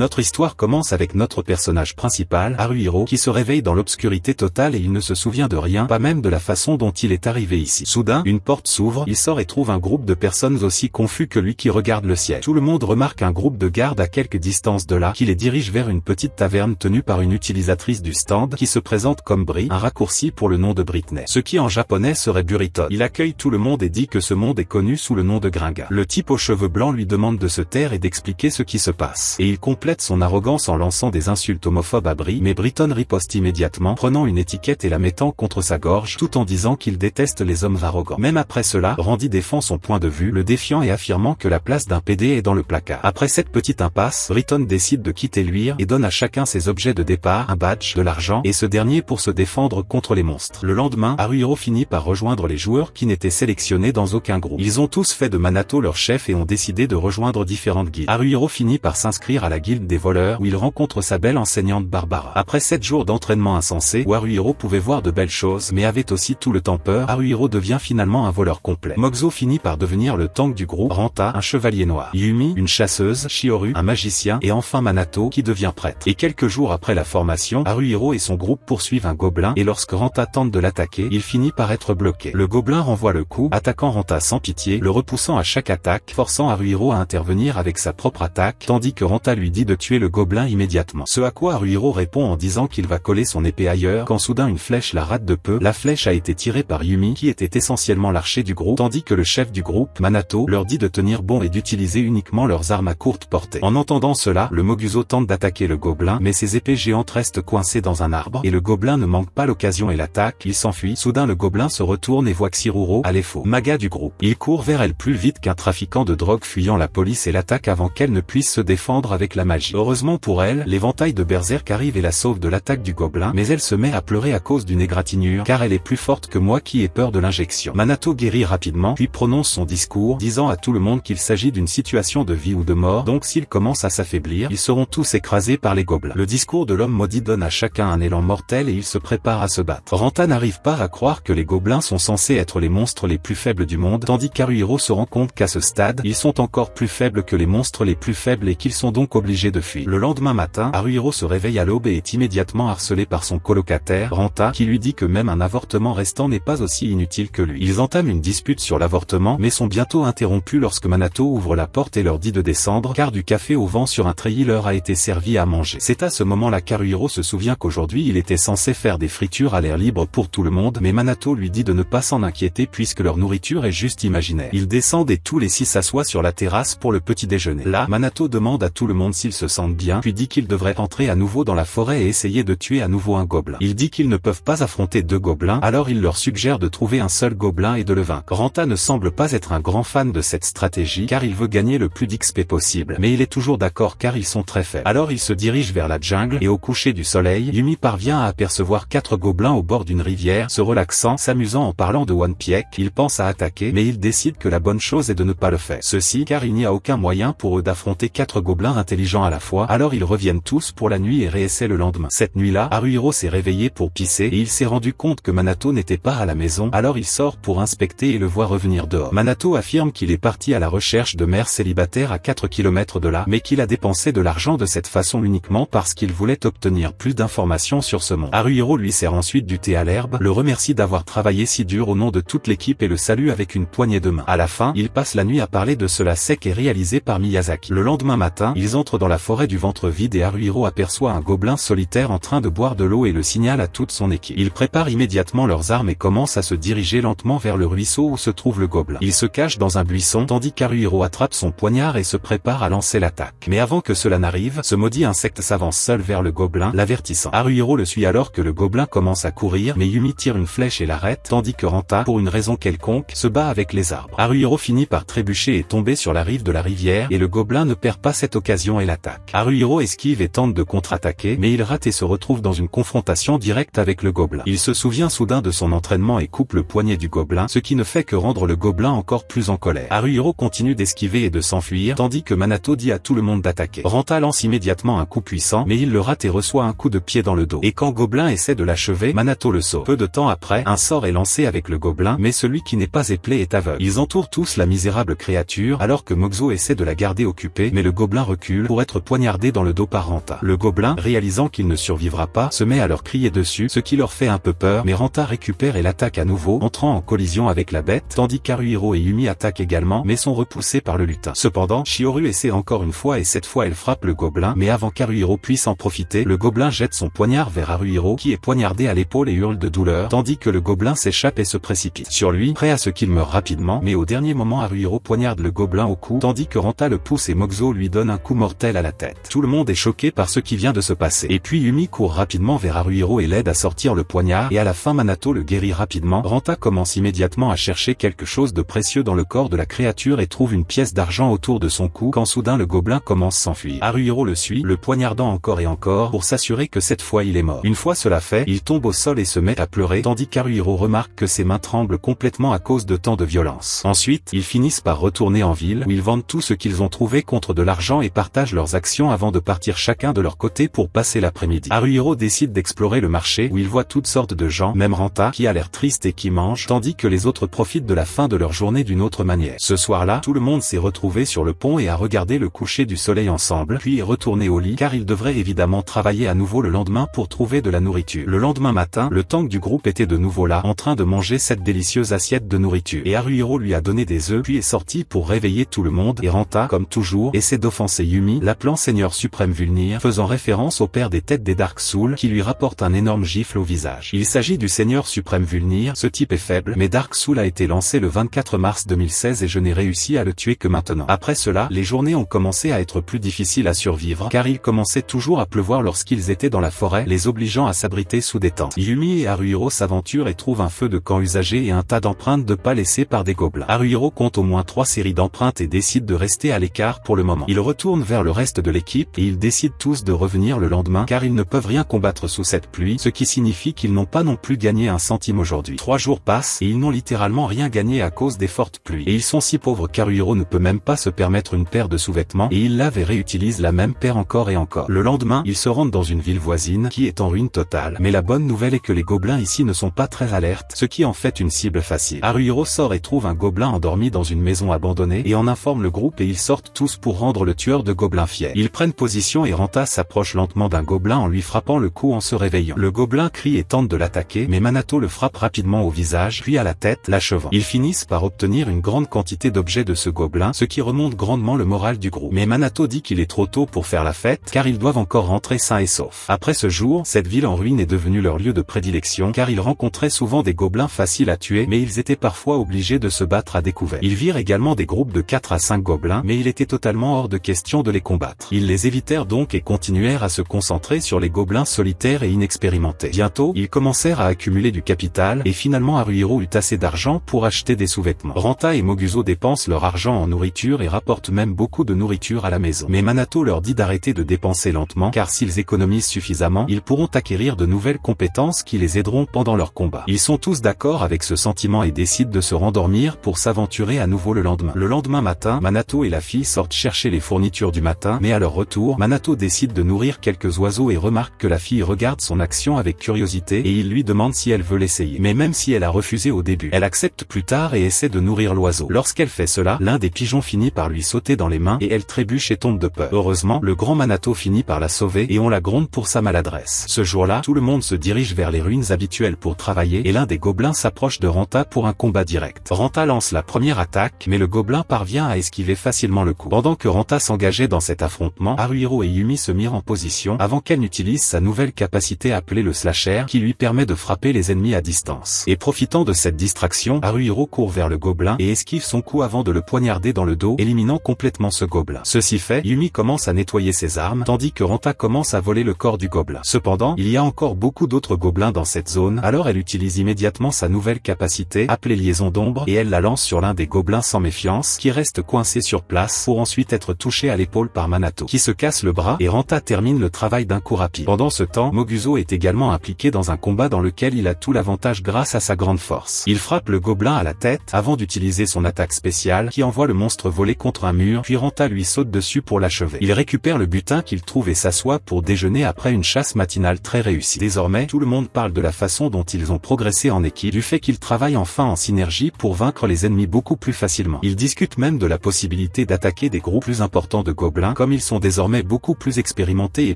Notre histoire commence avec notre personnage principal, Haruhiro, qui se réveille dans l'obscurité totale et il ne se souvient de rien, pas même de la façon dont il est arrivé ici. Soudain, une porte s'ouvre, il sort et trouve un groupe de personnes aussi confus que lui qui regardent le ciel. Tout le monde remarque un groupe de gardes à quelques distances de là, qui les dirige vers une petite taverne tenue par une utilisatrice du stand, qui se présente comme Bri, un raccourci pour le nom de Britney. Ce qui en japonais serait Buriton. Il accueille tout le monde et dit que ce monde est connu sous le nom de Gringa. Le type aux cheveux blancs lui demande de se taire et d'expliquer ce qui se passe. Et il complète son arrogance en lançant des insultes homophobes à Bri, mais Britton riposte immédiatement, prenant une étiquette et la mettant contre sa gorge, tout en disant qu'il déteste les hommes arrogants. Même après cela, Randy défend son point de vue, le défiant et affirmant que la place d'un PD est dans le placard. Après cette petite impasse, Britton décide de quitter l'Uir et donne à chacun ses objets de départ, un badge, de l'argent, et ce dernier pour se défendre contre les monstres. Le lendemain, Haruhiro finit par rejoindre les joueurs qui n'étaient sélectionnés dans aucun groupe. Ils ont tous fait de Manato leur chef et ont décidé de rejoindre différentes guildes. Haruhiro finit par s'inscrire à la guilde des voleurs où il rencontre sa belle enseignante Barbara. Après 7 jours d'entraînement insensé où Haruhiro pouvait voir de belles choses mais avait aussi tout le temps peur, Haruhiro devient finalement un voleur complet. Moxo finit par devenir le tank du groupe, Ranta, un chevalier noir, Yumi, une chasseuse, Shioru, un magicien et enfin Manato qui devient prêtre. Et quelques jours après la formation, Haruhiro et son groupe poursuivent un gobelin et lorsque Ranta tente de l'attaquer, il finit par être bloqué. Le gobelin renvoie le coup, attaquant Ranta sans pitié, le repoussant à chaque attaque, forçant Haruhiro à intervenir avec sa propre attaque, tandis que Ranta lui dit de tuer le gobelin immédiatement. Ce à quoi Haruhiro répond en disant qu'il va coller son épée ailleurs, quand soudain une flèche la rate de peu. La flèche a été tirée par Yumi, qui était essentiellement l'archer du groupe, tandis que le chef du groupe, Manato, leur dit de tenir bon et d'utiliser uniquement leurs armes à courte portée. En entendant cela, le Moguzo tente d'attaquer le gobelin, mais ses épées géantes restent coincées dans un arbre, et le gobelin ne manque pas l'occasion et l'attaque, il s'enfuit. Soudain le gobelin se retourne et voit Xiruro, Alepho, maga du groupe. Il court vers elle plus vite qu'un trafiquant de drogue fuyant la police et l'attaque avant qu'elle ne puisse se défendre avec la magie. Heureusement pour elle, l'éventail de Berserk arrive et la sauve de l'attaque du gobelin, mais elle se met à pleurer à cause d'une égratignure, car elle est plus forte que moi qui ai peur de l'injection. Manato guérit rapidement, puis prononce son discours, disant à tout le monde qu'il s'agit d'une situation de vie ou de mort, donc s'ils commencent à s'affaiblir, ils seront tous écrasés par les gobelins. Le discours de l'homme maudit donne à chacun un élan mortel et il se prépare à se battre. Ranta n'arrive pas à croire que les gobelins sont censés être les monstres les plus faibles du monde, tandis qu'Haruhiro se rend compte qu'à ce stade, ils sont encore plus faibles que les monstres les plus faibles et qu'ils sont donc obligés de fuir. Le lendemain matin, Haruhiro se réveille à l'aube et est immédiatement harcelé par son colocataire, Ranta, qui lui dit que même un avortement restant n'est pas aussi inutile que lui. Ils entament une dispute sur l'avortement, mais sont bientôt interrompus lorsque Manato ouvre la porte et leur dit de descendre, car du café au vent sur un treillis leur a été servi à manger. C'est à ce moment-là qu'Haruhiro se souvient qu'aujourd'hui il était censé faire des fritures à l'air libre pour tout le monde, mais Manato lui dit de ne pas s'en inquiéter puisque leur nourriture est juste imaginaire. Ils descendent et tous les 6 s'assoient sur la terrasse pour le petit déjeuner. Là, Manato demande à tout le monde s'ils se sentent bien, puis dit qu'ils devraient entrer à nouveau dans la forêt et essayer de tuer à nouveau un gobelin. Il dit qu'ils ne peuvent pas affronter 2 gobelins, alors il leur suggère de trouver un seul gobelin et de le vaincre. Ranta ne semble pas être un grand fan de cette stratégie car il veut gagner le plus d'XP possible, mais il est toujours d'accord car ils sont très faibles. Alors il se dirige vers la jungle et au coucher du soleil, Yumi parvient à apercevoir 4 gobelins au bord d'une rivière, se relaxant, s'amusant en parlant de One Piece. Il pense à attaquer, mais il décide que la bonne chose est de ne pas le faire. Ceci car il n'y a aucun moyen pour eux d'affronter 4 gobelins intelligents à la fois, alors ils reviennent tous pour la nuit et réessaient le lendemain. Cette nuit-là, Haruhiro s'est réveillé pour pisser et il s'est rendu compte que Manato n'était pas à la maison, alors il sort pour inspecter et le voit revenir dehors. Manato affirme qu'il est parti à la recherche de mères célibataires à 4 km de là, mais qu'il a dépensé de l'argent de cette façon uniquement parce qu'il voulait obtenir plus d'informations sur ce monde. Haruhiro lui sert ensuite du thé à l'herbe, le remercie d'avoir travaillé si dur au nom de toute l'équipe et le salue avec une poignée de main. À la fin, il passe la nuit à parler de cela sec et réalisé par Miyazaki. Le lendemain matin, ils entrent dans la forêt du ventre vide et Haruhiro aperçoit un gobelin solitaire en train de boire de l'eau et le signale à toute son équipe. Ils préparent immédiatement leurs armes et commencent à se diriger lentement vers le ruisseau où se trouve le gobelin. Il se cache dans un buisson tandis qu'Haruhiro attrape son poignard et se prépare à lancer l'attaque. Mais avant que cela n'arrive, ce maudit insecte s'avance seul vers le gobelin, l'avertissant. Haruhiro le suit alors que le gobelin commence à courir, mais Yumi tire une flèche et l'arrête, tandis que Ranta, pour une raison quelconque, se bat avec les arbres. Haruhiro finit par trébucher et tomber sur la rive de la rivière, et le gobelin ne perd pas cette occasion et l'attaque. Haruhiro esquive et tente de contre-attaquer, mais il rate et se retrouve dans une confrontation directe avec le gobelin. Il se souvient soudain de son entraînement et coupe le poignet du gobelin, ce qui ne fait que rendre le gobelin encore plus en colère. Haruhiro continue d'esquiver et de s'enfuir, tandis que Manato dit à tout le monde d'attaquer. Ranta lance immédiatement un coup puissant, mais il le rate et reçoit un coup de pied dans le dos. Et quand Gobelin essaie de l'achever, Manato le sauve. Peu de temps après, un sort est lancé avec le gobelin, mais celui qui n'est pas éplé est aveugle. Ils entourent tous la misérable créature, alors que Moxo essaie de la garder occupée, mais le gobelin recule pour être être poignardé dans le dos par Ranta. Le gobelin, réalisant qu'il ne survivra pas, se met à leur crier dessus, ce qui leur fait un peu peur, mais Ranta récupère et l'attaque à nouveau, entrant en collision avec la bête, tandis qu'Haruhiro et Yumi attaquent également, mais sont repoussés par le lutin. Cependant, Chioru essaie encore une fois et cette fois elle frappe le gobelin, mais avant qu'Haruhiro puisse en profiter, le gobelin jette son poignard vers Haruhiro qui est poignardé à l'épaule et hurle de douleur, tandis que le gobelin s'échappe et se précipite sur lui, prêt à ce qu'il meure rapidement, mais au dernier moment Haruhiro poignarde le gobelin au cou, tandis que Ranta le pousse et Moguzo lui donne un coup mortel à la tête. Tout le monde est choqué par ce qui vient de se passer. Et puis Yumi court rapidement vers Haruhiro et l'aide à sortir le poignard, et à la fin Minato le guérit rapidement. Ranta commence immédiatement à chercher quelque chose de précieux dans le corps de la créature et trouve une pièce d'argent autour de son cou quand soudain le gobelin commence à s'enfuir. Haruhiro le suit, le poignardant encore et encore pour s'assurer que cette fois il est mort. Une fois cela fait, il tombe au sol et se met à pleurer, tandis qu'Haruhiro remarque que ses mains tremblent complètement à cause de tant de violence. Ensuite, ils finissent par retourner en ville où ils vendent tout ce qu'ils ont trouvé contre de l'argent et partagent leurs actions avant de partir chacun de leur côté pour passer l'après-midi. Haruhiro décide d'explorer le marché où il voit toutes sortes de gens, même Ranta qui a l'air triste et qui mange, tandis que les autres profitent de la fin de leur journée d'une autre manière. Ce soir-là, tout le monde s'est retrouvé sur le pont et a regardé le coucher du soleil ensemble, puis est retourné au lit car ils devraient évidemment travailler à nouveau le lendemain pour trouver de la nourriture. Le lendemain matin, le tank du groupe était de nouveau là, en train de manger cette délicieuse assiette de nourriture. Et Haruhiro lui a donné des œufs, puis est sorti pour réveiller tout le monde, et Ranta, comme toujours, essaie d'offenser Yumi, l'appelant Seigneur suprême Vulnir, faisant référence au père des têtes des Dark Souls, qui lui rapporte un énorme gifle au visage. Il s'agit du Seigneur suprême Vulnir, ce type est faible, mais Dark Soul a été lancé le 24 mars 2016 et je n'ai réussi à le tuer que maintenant. Après cela, les journées ont commencé à être plus difficiles à survivre, car il commençait toujours à pleuvoir lorsqu'ils étaient dans la forêt, les obligeant à s'abriter sous des tentes. Yumi et Haruhiro s'aventurent et trouvent un feu de camp usagé et un tas d'empreintes de pas laissées par des gobelins. Haruhiro compte au moins 3 séries d'empreintes et décide de rester à l'écart pour le moment. Il retourne vers le reste de l'équipe et ils décident tous de revenir le lendemain car ils ne peuvent rien combattre sous cette pluie, ce qui signifie qu'ils n'ont pas non plus gagné un centime aujourd'hui. 3 jours passent et ils n'ont littéralement rien gagné à cause des fortes pluies. Et ils sont si pauvres qu'Haruhiro ne peut même pas se permettre une paire de sous-vêtements et il lave et réutilise la même paire encore et encore. Le lendemain, ils se rendent dans une ville voisine qui est en ruine totale. Mais la bonne nouvelle est que les gobelins ici ne sont pas très alertes, ce qui en fait une cible facile. Haruhiro sort et trouve un gobelin endormi dans une maison abandonnée et en informe le groupe et ils sortent tous pour rendre le tueur de gobelins fier. Ils prennent position et Ranta s'approche lentement d'un gobelin en lui frappant le cou en se réveillant. Le gobelin crie et tente de l'attaquer, mais Minato le frappe rapidement au visage puis à la tête, l'achevant. Ils finissent par obtenir une grande quantité d'objets de ce gobelin, ce qui remonte grandement le moral du groupe. Mais Minato dit qu'il est trop tôt pour faire la fête, car ils doivent encore rentrer sains et saufs. Après ce jour, cette ville en ruine est devenue leur lieu de prédilection, car ils rencontraient souvent des gobelins faciles à tuer, mais ils étaient parfois obligés de se battre à découvert. Ils virent également des groupes de 4 à 5 gobelins, mais il était totalement hors de question de les combattre. Ils les évitèrent donc et continuèrent à se concentrer sur les gobelins solitaires et inexpérimentés. Bientôt, ils commencèrent à accumuler du capital, et finalement Haruhiro eut assez d'argent pour acheter des sous-vêtements. Ranta et Moguzo dépensent leur argent en nourriture et rapportent même beaucoup de nourriture à la maison. Mais Minato leur dit d'arrêter de dépenser lentement, car s'ils économisent suffisamment, ils pourront acquérir de nouvelles compétences qui les aideront pendant leur combat. Ils sont tous d'accord avec ce sentiment et décident de se rendormir pour s'aventurer à nouveau le lendemain. Le lendemain matin, Minato et la fille sortent chercher les fournitures du matin, mais à leur retour, Minato décide de nourrir quelques oiseaux et remarque que la fille regarde son action avec curiosité et il lui demande si elle veut l'essayer. Mais même si elle a refusé au début, elle accepte plus tard et essaie de nourrir l'oiseau. Lorsqu'elle fait cela, l'un des pigeons finit par lui sauter dans les mains et elle trébuche et tombe de peur. Heureusement, le grand Minato finit par la sauver et on la gronde pour sa maladresse. Ce jour-là, tout le monde se dirige vers les ruines habituelles pour travailler et l'un des gobelins s'approche de Ranta pour un combat direct. Ranta lance la première attaque, mais le gobelin parvient à esquiver facilement le coup. Pendant que Ranta s'engageait dans cet affrontement, Haruhiro et Yumi se mirent en position avant qu'elle n'utilise sa nouvelle capacité appelée le slasher qui lui permet de frapper les ennemis à distance. Et profitant de cette distraction, Haruhiro court vers le gobelin et esquive son coup avant de le poignarder dans le dos, éliminant complètement ce gobelin. Ceci fait, Yumi commence à nettoyer ses armes, tandis que Ranta commence à voler le corps du gobelin. Cependant, il y a encore beaucoup d'autres gobelins dans cette zone, alors elle utilise immédiatement sa nouvelle capacité, appelée liaison d'ombre, et elle la lance sur l'un des gobelins sans méfiance, qui reste coincé sur place, pour ensuite être touché à l'épaule par Minato, qui se casse le bras, et Ranta termine le travail d'un coup rapide. Pendant ce temps, Moguzo est également impliqué dans un combat dans lequel il a tout l'avantage grâce à sa grande force. Il frappe le gobelin à la tête, avant d'utiliser son attaque spéciale, qui envoie le monstre voler contre un mur, puis Ranta lui saute dessus pour l'achever. Il récupère le butin qu'il trouve et s'assoit pour déjeuner après une chasse matinale très réussie. Désormais, tout le monde parle de la façon dont ils ont progressé en équipe, du fait qu'ils travaillent enfin en synergie pour vaincre les ennemis beaucoup plus facilement. Ils discutent même de la possibilité d'attaquer des groupes plus importants de gobelins, gobelins, comme ils sont désormais beaucoup plus expérimentés et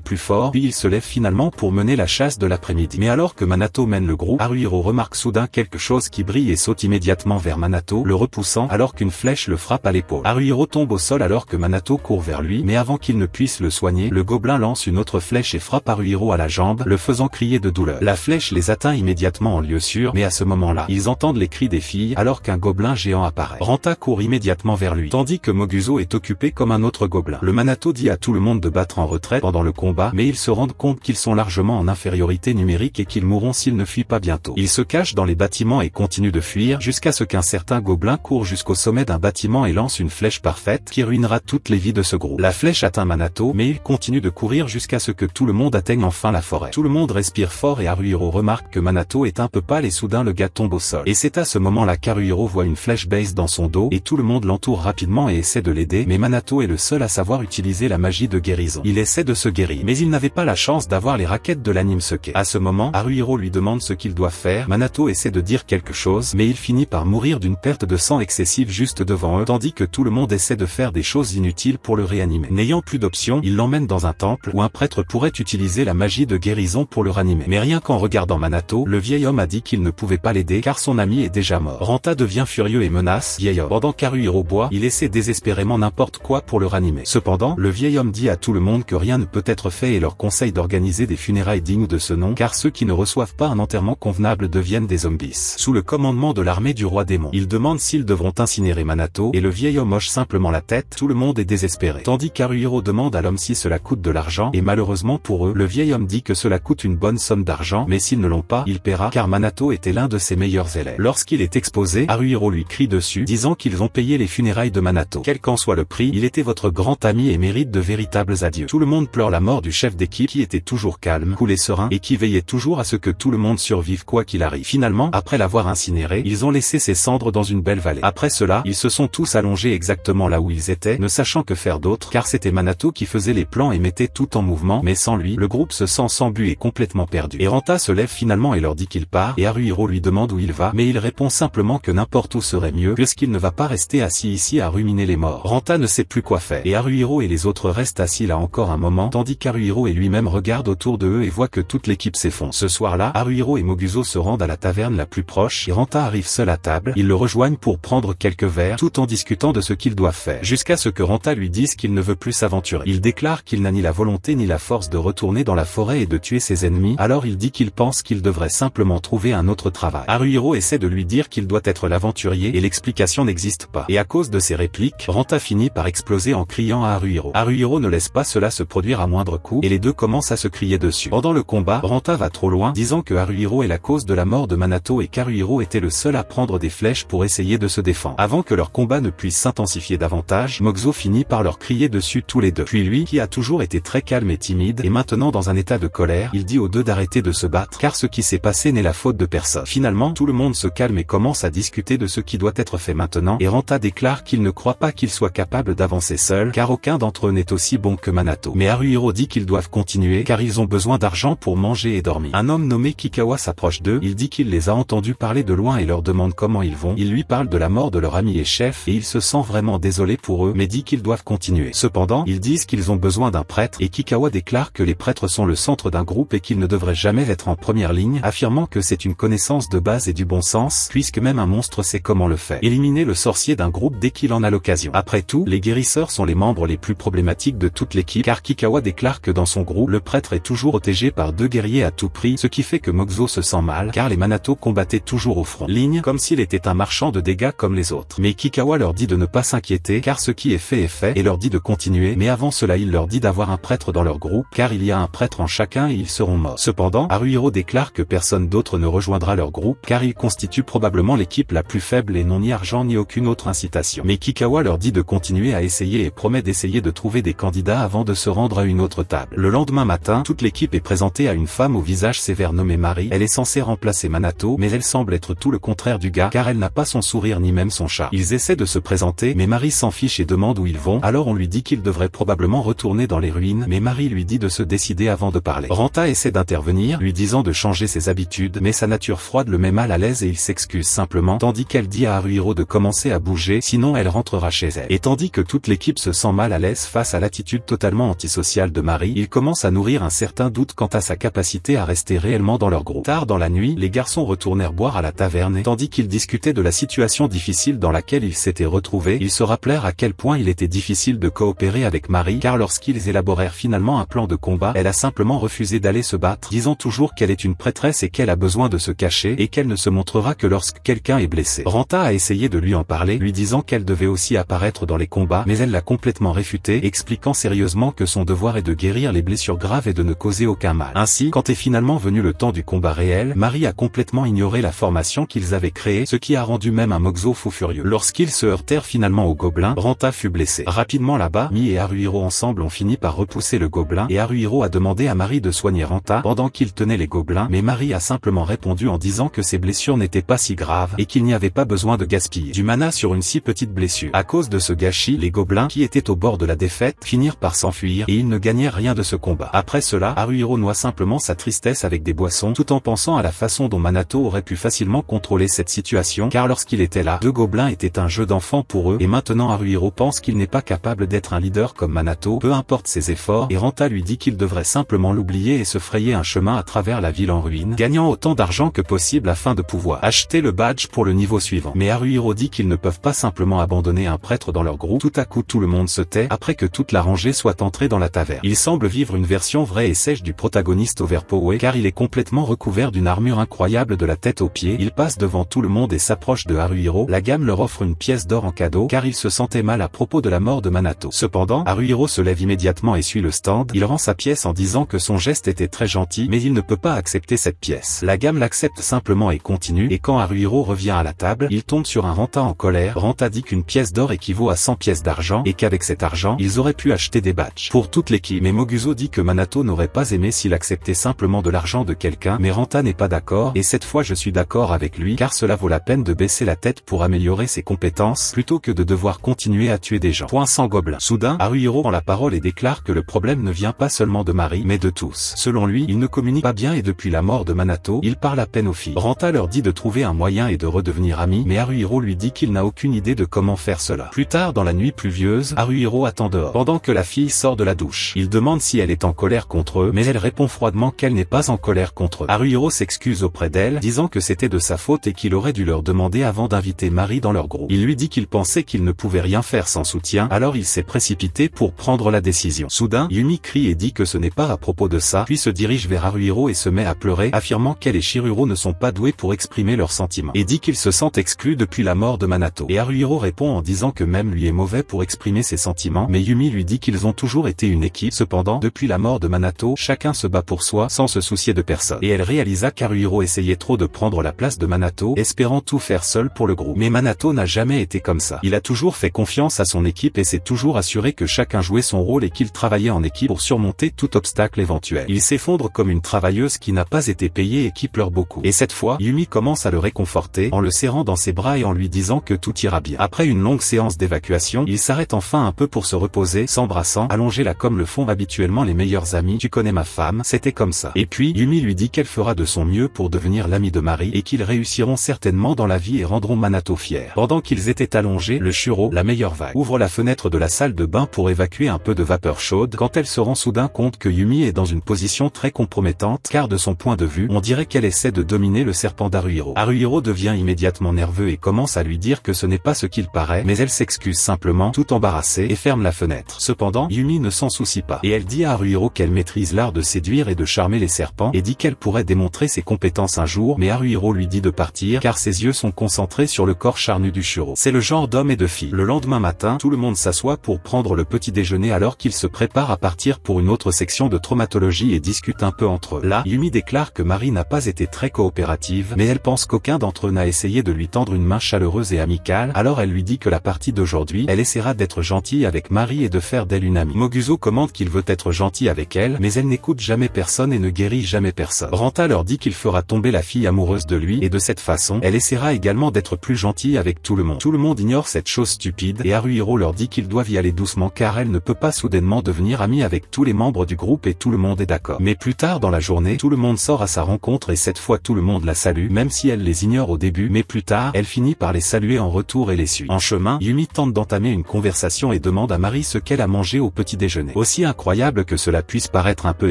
plus forts, puis ils se lèvent finalement pour mener la chasse de l'après-midi. Mais alors que Manato mène le groupe, Haruhiro remarque soudain quelque chose qui brille et saute immédiatement vers Manato, le repoussant alors qu'une flèche le frappe à l'épaule. Haruhiro tombe au sol alors que Manato court vers lui, mais avant qu'il ne puisse le soigner, le gobelin lance une autre flèche et frappe Haruhiro à la jambe, le faisant crier de douleur. La flèche les atteint immédiatement en lieu sûr, mais à ce moment-là, ils entendent les cris des filles alors qu'un gobelin géant apparaît. Ranta court immédiatement vers lui, tandis que Moguzo est occupé comme un autre gobelin. Le Manato dit à tout le monde de battre en retraite pendant le combat, mais ils se rendent compte qu'ils sont largement en infériorité numérique et qu'ils mourront s'ils ne fuient pas bientôt. Ils se cachent dans les bâtiments et continuent de fuir jusqu'à ce qu'un certain gobelin court jusqu'au sommet d'un bâtiment et lance une flèche parfaite qui ruinera toutes les vies de ce groupe. La flèche atteint Manato, mais il continue de courir jusqu'à ce que tout le monde atteigne enfin la forêt. Tout le monde respire fort et Haruhiro remarque que Manato est un peu pâle et soudain le gars tombe au sol. Et c'est à ce moment-là qu'Haruhiro voit une flèche base dans son dos et tout le monde l'entoure rapidement et essaie de l'aider, mais Manato est le seul à savoir utiliser la magie de guérison. Il essaie de se guérir, mais il n'avait pas la chance d'avoir les raquettes de l'anime Seke. À ce moment, Haruhiro lui demande ce qu'il doit faire. Manato essaie de dire quelque chose, mais il finit par mourir d'une perte de sang excessive juste devant eux, tandis que tout le monde essaie de faire des choses inutiles pour le réanimer. N'ayant plus d'option, il l'emmène dans un temple où un prêtre pourrait utiliser la magie de guérison pour le ranimer. Mais rien qu'en regardant Manato, le vieil homme a dit qu'il ne pouvait pas l'aider car son ami est déjà mort. Ranta devient furieux et menace vieil homme. Pendant qu'Haruhiro boit, il essaie désespérément n'importe quoi pour le ranimer. Cependant, le vieil homme dit à tout le monde que rien ne peut être fait et leur conseille d'organiser des funérailles dignes de ce nom car ceux qui ne reçoivent pas un enterrement convenable deviennent des zombies. Sous le commandement de l'armée du roi démon, il demande s'ils devront incinérer Manato et le vieil homme hoche simplement la tête. Tout le monde est désespéré. Tandis qu'Haruhiro demande à l'homme si cela coûte de l'argent et malheureusement pour eux, le vieil homme dit que cela coûte une bonne somme d'argent mais s'ils ne l'ont pas, il paiera car Manato était l'un de ses meilleurs élèves. Lorsqu'il est exposé, Haruhiro lui crie dessus, disant qu'ils ont payé les funérailles de Manato. Quel qu'en soit le prix, il était votre grand ami et mérite de véritables adieux. Tout le monde pleure la mort du chef d'équipe qui était toujours calme, cool et serein et qui veillait toujours à ce que tout le monde survive quoi qu'il arrive. Finalement, après l'avoir incinéré, ils ont laissé ses cendres dans une belle vallée. Après cela, ils se sont tous allongés exactement là où ils étaient, ne sachant que faire d'autre, car c'était Manato qui faisait les plans et mettait tout en mouvement, mais sans lui, le groupe se sent sans but et complètement perdu. Et Ranta se lève finalement et leur dit qu'il part, et Haruhiro lui demande où il va, mais il répond simplement que n'importe où serait mieux, puisqu'il ne va pas rester assis ici à ruminer les morts. Ranta ne sait plus quoi faire, et Haruhiro et les autres restent assis là encore un moment, tandis qu'Haruhiro et lui-même regardent autour de eux et voient que toute l'équipe s'effondre. Ce soir-là, Haruhiro et Moguzo se rendent à la taverne la plus proche, et Ranta arrive seul à table, ils le rejoignent pour prendre quelques verres, tout en discutant de ce qu'ils doivent faire, jusqu'à ce que Ranta lui dise qu'il ne veut plus s'aventurer. Il déclare qu'il n'a ni la volonté ni la force de retourner dans la forêt et de tuer ses ennemis, alors il dit qu'il pense qu'il devrait simplement trouver un autre travail. Haruhiro essaie de lui dire qu'il doit être l'aventurier et l'explication n'existe pas. Et à cause de ses répliques, Ranta finit par exploser en criant à Haruhiro. Haruhiro ne laisse pas cela se produire à moindre coup, et les deux commencent à se crier dessus. Pendant le combat, Ranta va trop loin, disant que Haruhiro est la cause de la mort de Manato et qu'Haruhiro était le seul à prendre des flèches pour essayer de se défendre. Avant que leur combat ne puisse s'intensifier davantage, Moguzo finit par leur crier dessus tous les deux. Puis lui, qui a toujours été très calme et timide, est maintenant dans un état de colère, il dit aux deux d'arrêter de se battre, car ce qui s'est passé n'est la faute de personne. Finalement, tout le monde se calme et commence à discuter de ce qui doit être fait maintenant, et Ranta déclare qu'il ne croit pas qu'il soit capable d'avancer seul, car aucun d'entre eux n'est aussi bon que Manato. Mais Haruhiro dit qu'ils doivent continuer, car ils ont besoin d'argent pour manger et dormir. Un homme nommé Kikawa s'approche d'eux, il dit qu'il les a entendus parler de loin et leur demande comment ils vont. Il lui parle de la mort de leur ami et chef, et il se sent vraiment désolé pour eux, mais dit qu'ils doivent continuer. Cependant, ils disent qu'ils ont besoin d'un prêtre, et Kikawa déclare que les prêtres sont le centre d'un groupe et qu'ils ne devraient jamais être en première ligne, affirmant que c'est une connaissance de base et du bon sens, puisque même un monstre sait comment le faire. Éliminer le sorcier d'un groupe dès qu'il en a l'occasion. Après tout, les guérisseurs sont les membres les plus problématiques de toute l'équipe, car Kikawa déclare que dans son groupe, le prêtre est toujours protégé par deux guerriers à tout prix, ce qui fait que Moguzo se sent mal, car les Manato combattaient toujours au front ligne, comme s'il était un marchand de dégâts comme les autres. Mais Kikawa leur dit de ne pas s'inquiéter, car ce qui est fait, et leur dit de continuer, mais avant cela il leur dit d'avoir un prêtre dans leur groupe, car il y a un prêtre en chacun et ils seront morts. Cependant, Haruhiro déclare que personne d'autre ne rejoindra leur groupe, car il constitue probablement l'équipe la plus faible et non ni argent ni aucune autre incitation. Mais Kikawa leur dit de continuer à essayer et promet d'essayer de trouver des candidats avant de se rendre à une autre table. Le lendemain matin, toute l'équipe est présentée à une femme au visage sévère nommée Mari. Elle est censée remplacer Manato, mais elle semble être tout le contraire du gars, car elle n'a pas son sourire ni même son charme. Ils essaient de se présenter, mais Mari s'en fiche et demande où ils vont, alors on lui dit qu'ils devraient probablement retourner dans les ruines, mais Mari lui dit de se décider avant de parler. Ranta essaie d'intervenir, lui disant de changer ses habitudes, mais sa nature froide le met mal à l'aise et il s'excuse simplement, tandis qu'elle dit à Haruhiro de commencer à bouger, sinon elle rentrera chez elle. Et tandis que toute l'équipe se sent mal à l'aise laisse face à l'attitude totalement antisociale de Mari, il commence à nourrir un certain doute quant à sa capacité à rester réellement dans leur groupe. Tard dans la nuit, les garçons retournèrent boire à la taverne et tandis qu'ils discutaient de la situation difficile dans laquelle ils s'étaient retrouvés, ils se rappelèrent à quel point il était difficile de coopérer avec Mari car lorsqu'ils élaborèrent finalement un plan de combat, elle a simplement refusé d'aller se battre, disant toujours qu'elle est une prêtresse et qu'elle a besoin de se cacher et qu'elle ne se montrera que lorsque quelqu'un est blessé. Ranta a essayé de lui en parler, lui disant qu'elle devait aussi apparaître dans les combats, mais elle l'a complètement réfuté, expliquant sérieusement que son devoir est de guérir les blessures graves et de ne causer aucun mal. Ainsi, quand est finalement venu le temps du combat réel, Mari a complètement ignoré la formation qu'ils avaient créée, ce qui a rendu même un Moxo fou furieux. Lorsqu'ils se heurtèrent finalement au gobelin, Ranta fut blessé. Rapidement là-bas, Mi et Haruhiro ensemble ont fini par repousser le gobelin et Haruhiro a demandé à Mari de soigner Ranta pendant qu'il tenait les gobelins, mais Mari a simplement répondu en disant que ses blessures n'étaient pas si graves et qu'il n'y avait pas besoin de gaspiller du mana sur une si petite blessure. À cause de ce gâchis, les gobelins, qui étaient au bord de la défaite, finirent par s'enfuir et ils ne gagnèrent rien de ce combat. Après cela, Haruhiro noie simplement sa tristesse avec des boissons tout en pensant à la façon dont Minato aurait pu facilement contrôler cette situation car lorsqu'il était là, deux gobelins étaient un jeu d'enfant pour eux et maintenant Haruhiro pense qu'il n'est pas capable d'être un leader comme Minato, peu importe ses efforts, et Ranta lui dit qu'il devrait simplement l'oublier et se frayer un chemin à travers la ville en ruine, gagnant autant d'argent que possible afin de pouvoir acheter le badge pour le niveau suivant. Mais Haruhiro dit qu'ils ne peuvent pas simplement abandonner un prêtre dans leur groupe. Tout à coup tout le monde se tait après que toute la rangée soit entrée dans la taverne. Il semble vivre une version vraie et sèche du protagoniste overpowered car il est complètement recouvert d'une armure incroyable de la tête aux pieds. Il passe devant tout le monde et s'approche de Haruhiro. La gamme leur offre une pièce d'or en cadeau car il se sentait mal à propos de la mort de Minato. Cependant, Haruhiro se lève immédiatement et suit le stand. Il rend sa pièce en disant que son geste était très gentil mais il ne peut pas accepter cette pièce. La gamme l'accepte simplement et continue et quand Haruhiro revient à la table, il tombe sur un Ranta en colère. Ranta dit qu'une pièce d'or équivaut à 100 pièces d'argent et qu'avec cet argent, ils auraient pu acheter des badges pour toute l'équipe. Mais Moguzo dit que Minato n'aurait pas aimé s'il acceptait simplement de l'argent de quelqu'un, mais Ranta n'est pas d'accord et cette fois je suis d'accord avec lui car cela vaut la peine de baisser la tête pour améliorer ses compétences plutôt que de devoir continuer à tuer des gens. Point sans gobelin. Soudain, Haruhiro prend la parole et déclare que le problème ne vient pas seulement de Mari mais de tous. Selon lui, il ne communique pas bien et depuis la mort de Minato, il parle à peine aux filles. Ranta leur dit de trouver un moyen et de redevenir amis, mais Haruhiro lui dit qu'il n'a aucune idée de comment faire cela. Plus tard dans la nuit pluvieuse, Haruhiro attend dehors pendant que la fille sort de la douche. Il demande si elle est en colère contre eux, mais elle répond froidement qu'elle n'est pas en colère contre eux. Haruhiro s'excuse auprès d'elle, disant que c'était de sa faute et qu'il aurait dû leur demander avant d'inviter Mari dans leur groupe. Il lui dit qu'il pensait qu'il ne pouvait rien faire sans soutien, alors il s'est précipité pour prendre la décision. Soudain, Yumi crie et dit que ce n'est pas à propos de ça, puis se dirige vers Haruhiro et se met à pleurer, affirmant qu'elle et Shiruro ne sont pas doués pour exprimer leurs sentiments, et dit qu'ils se sentent exclus depuis la mort de Minato. Et Haruhiro répond en disant que même lui est mauvais pour exprimer ses sentiments, mais Yumi lui dit qu'ils ont toujours été une équipe. Cependant, depuis la mort de Minato, chacun se bat pour soi sans se soucier de personne. Et elle réalisa qu'Haruhiro essayait trop de prendre la place de Minato, espérant tout faire seul pour le groupe. Mais Minato n'a jamais été comme ça. Il a toujours fait confiance à son équipe et s'est toujours assuré que chacun jouait son rôle et qu'il travaillait en équipe pour surmonter tout obstacle éventuel. Il s'effondre comme une travailleuse qui n'a pas été payée et qui pleure beaucoup. Et cette fois, Yumi commence à le réconforter, en le serrant dans ses bras et en lui disant que tout ira bien. Après une longue séance d'évacuation, il s'arrête enfin un peu pour se reposer, s'embrassant, allongés là comme le font habituellement les meilleurs amis. Tu connais ma femme, c'était comme ça. Et puis, Yumi lui dit qu'elle fera de son mieux pour devenir l'ami de Mari et qu'ils réussiront certainement dans la vie et rendront Minato fier. Pendant qu'ils étaient allongés, le Shuro, la meilleure vague, ouvre la fenêtre de la salle de bain pour évacuer un peu de vapeur chaude quand elle se rend soudain compte que Yumi est dans une position très compromettante car de son point de vue, on dirait qu'elle essaie de dominer le serpent d'Haruhiro. Haruhiro devient immédiatement nerveux et commence à lui dire que ce n'est pas ce qu'il paraît, mais elle s'excuse simplement, tout embarrassée, et ferme la fenêtre. Cependant, Yumi ne s'en soucie pas, et elle dit à Haruhiro qu'elle maîtrise l'art de séduire et de charmer les serpents, et dit qu'elle pourrait démontrer ses compétences un jour, mais Haruhiro lui dit de partir car ses yeux sont concentrés sur le corps charnu du Shuro. C'est le genre d'homme et de fille. Le lendemain matin, tout le monde s'assoit pour prendre le petit déjeuner alors qu'ils se préparent à partir pour une autre section de traumatologie et discutent un peu entre eux. Là, Yumi déclare que Mari n'a pas été très coopérative, mais elle pense qu'aucun d'entre eux n'a essayé de lui tendre une main chaleureuse et amicale, alors elle lui dit que la partie d'aujourd'hui, elle essaiera d'être gentille avec Mari et de faire d'elle une amie. Moguzo commande qu'il veut être gentil avec elle, mais elle n'écoute jamais personne et ne guérit jamais personne. Ranta leur dit qu'il fera tomber la fille amoureuse de lui et de cette façon, elle essaiera également d'être plus gentille avec tout le monde. Tout le monde ignore cette chose stupide et Haruhiro leur dit qu'ils doivent y aller doucement car elle ne peut pas soudainement devenir amie avec tous les membres du groupe et tout le monde est d'accord. Mais plus tard dans la journée, tout le monde sort à sa rencontre et cette fois tout le monde la salue, même si elle les ignore au début, mais plus tard, elle finit par les saluer en retour et les suit. En chemin, Yumi tente d'entamer une conversation et demande à à Mari ce qu'elle a mangé au petit déjeuner. Aussi incroyable que cela puisse paraître un peu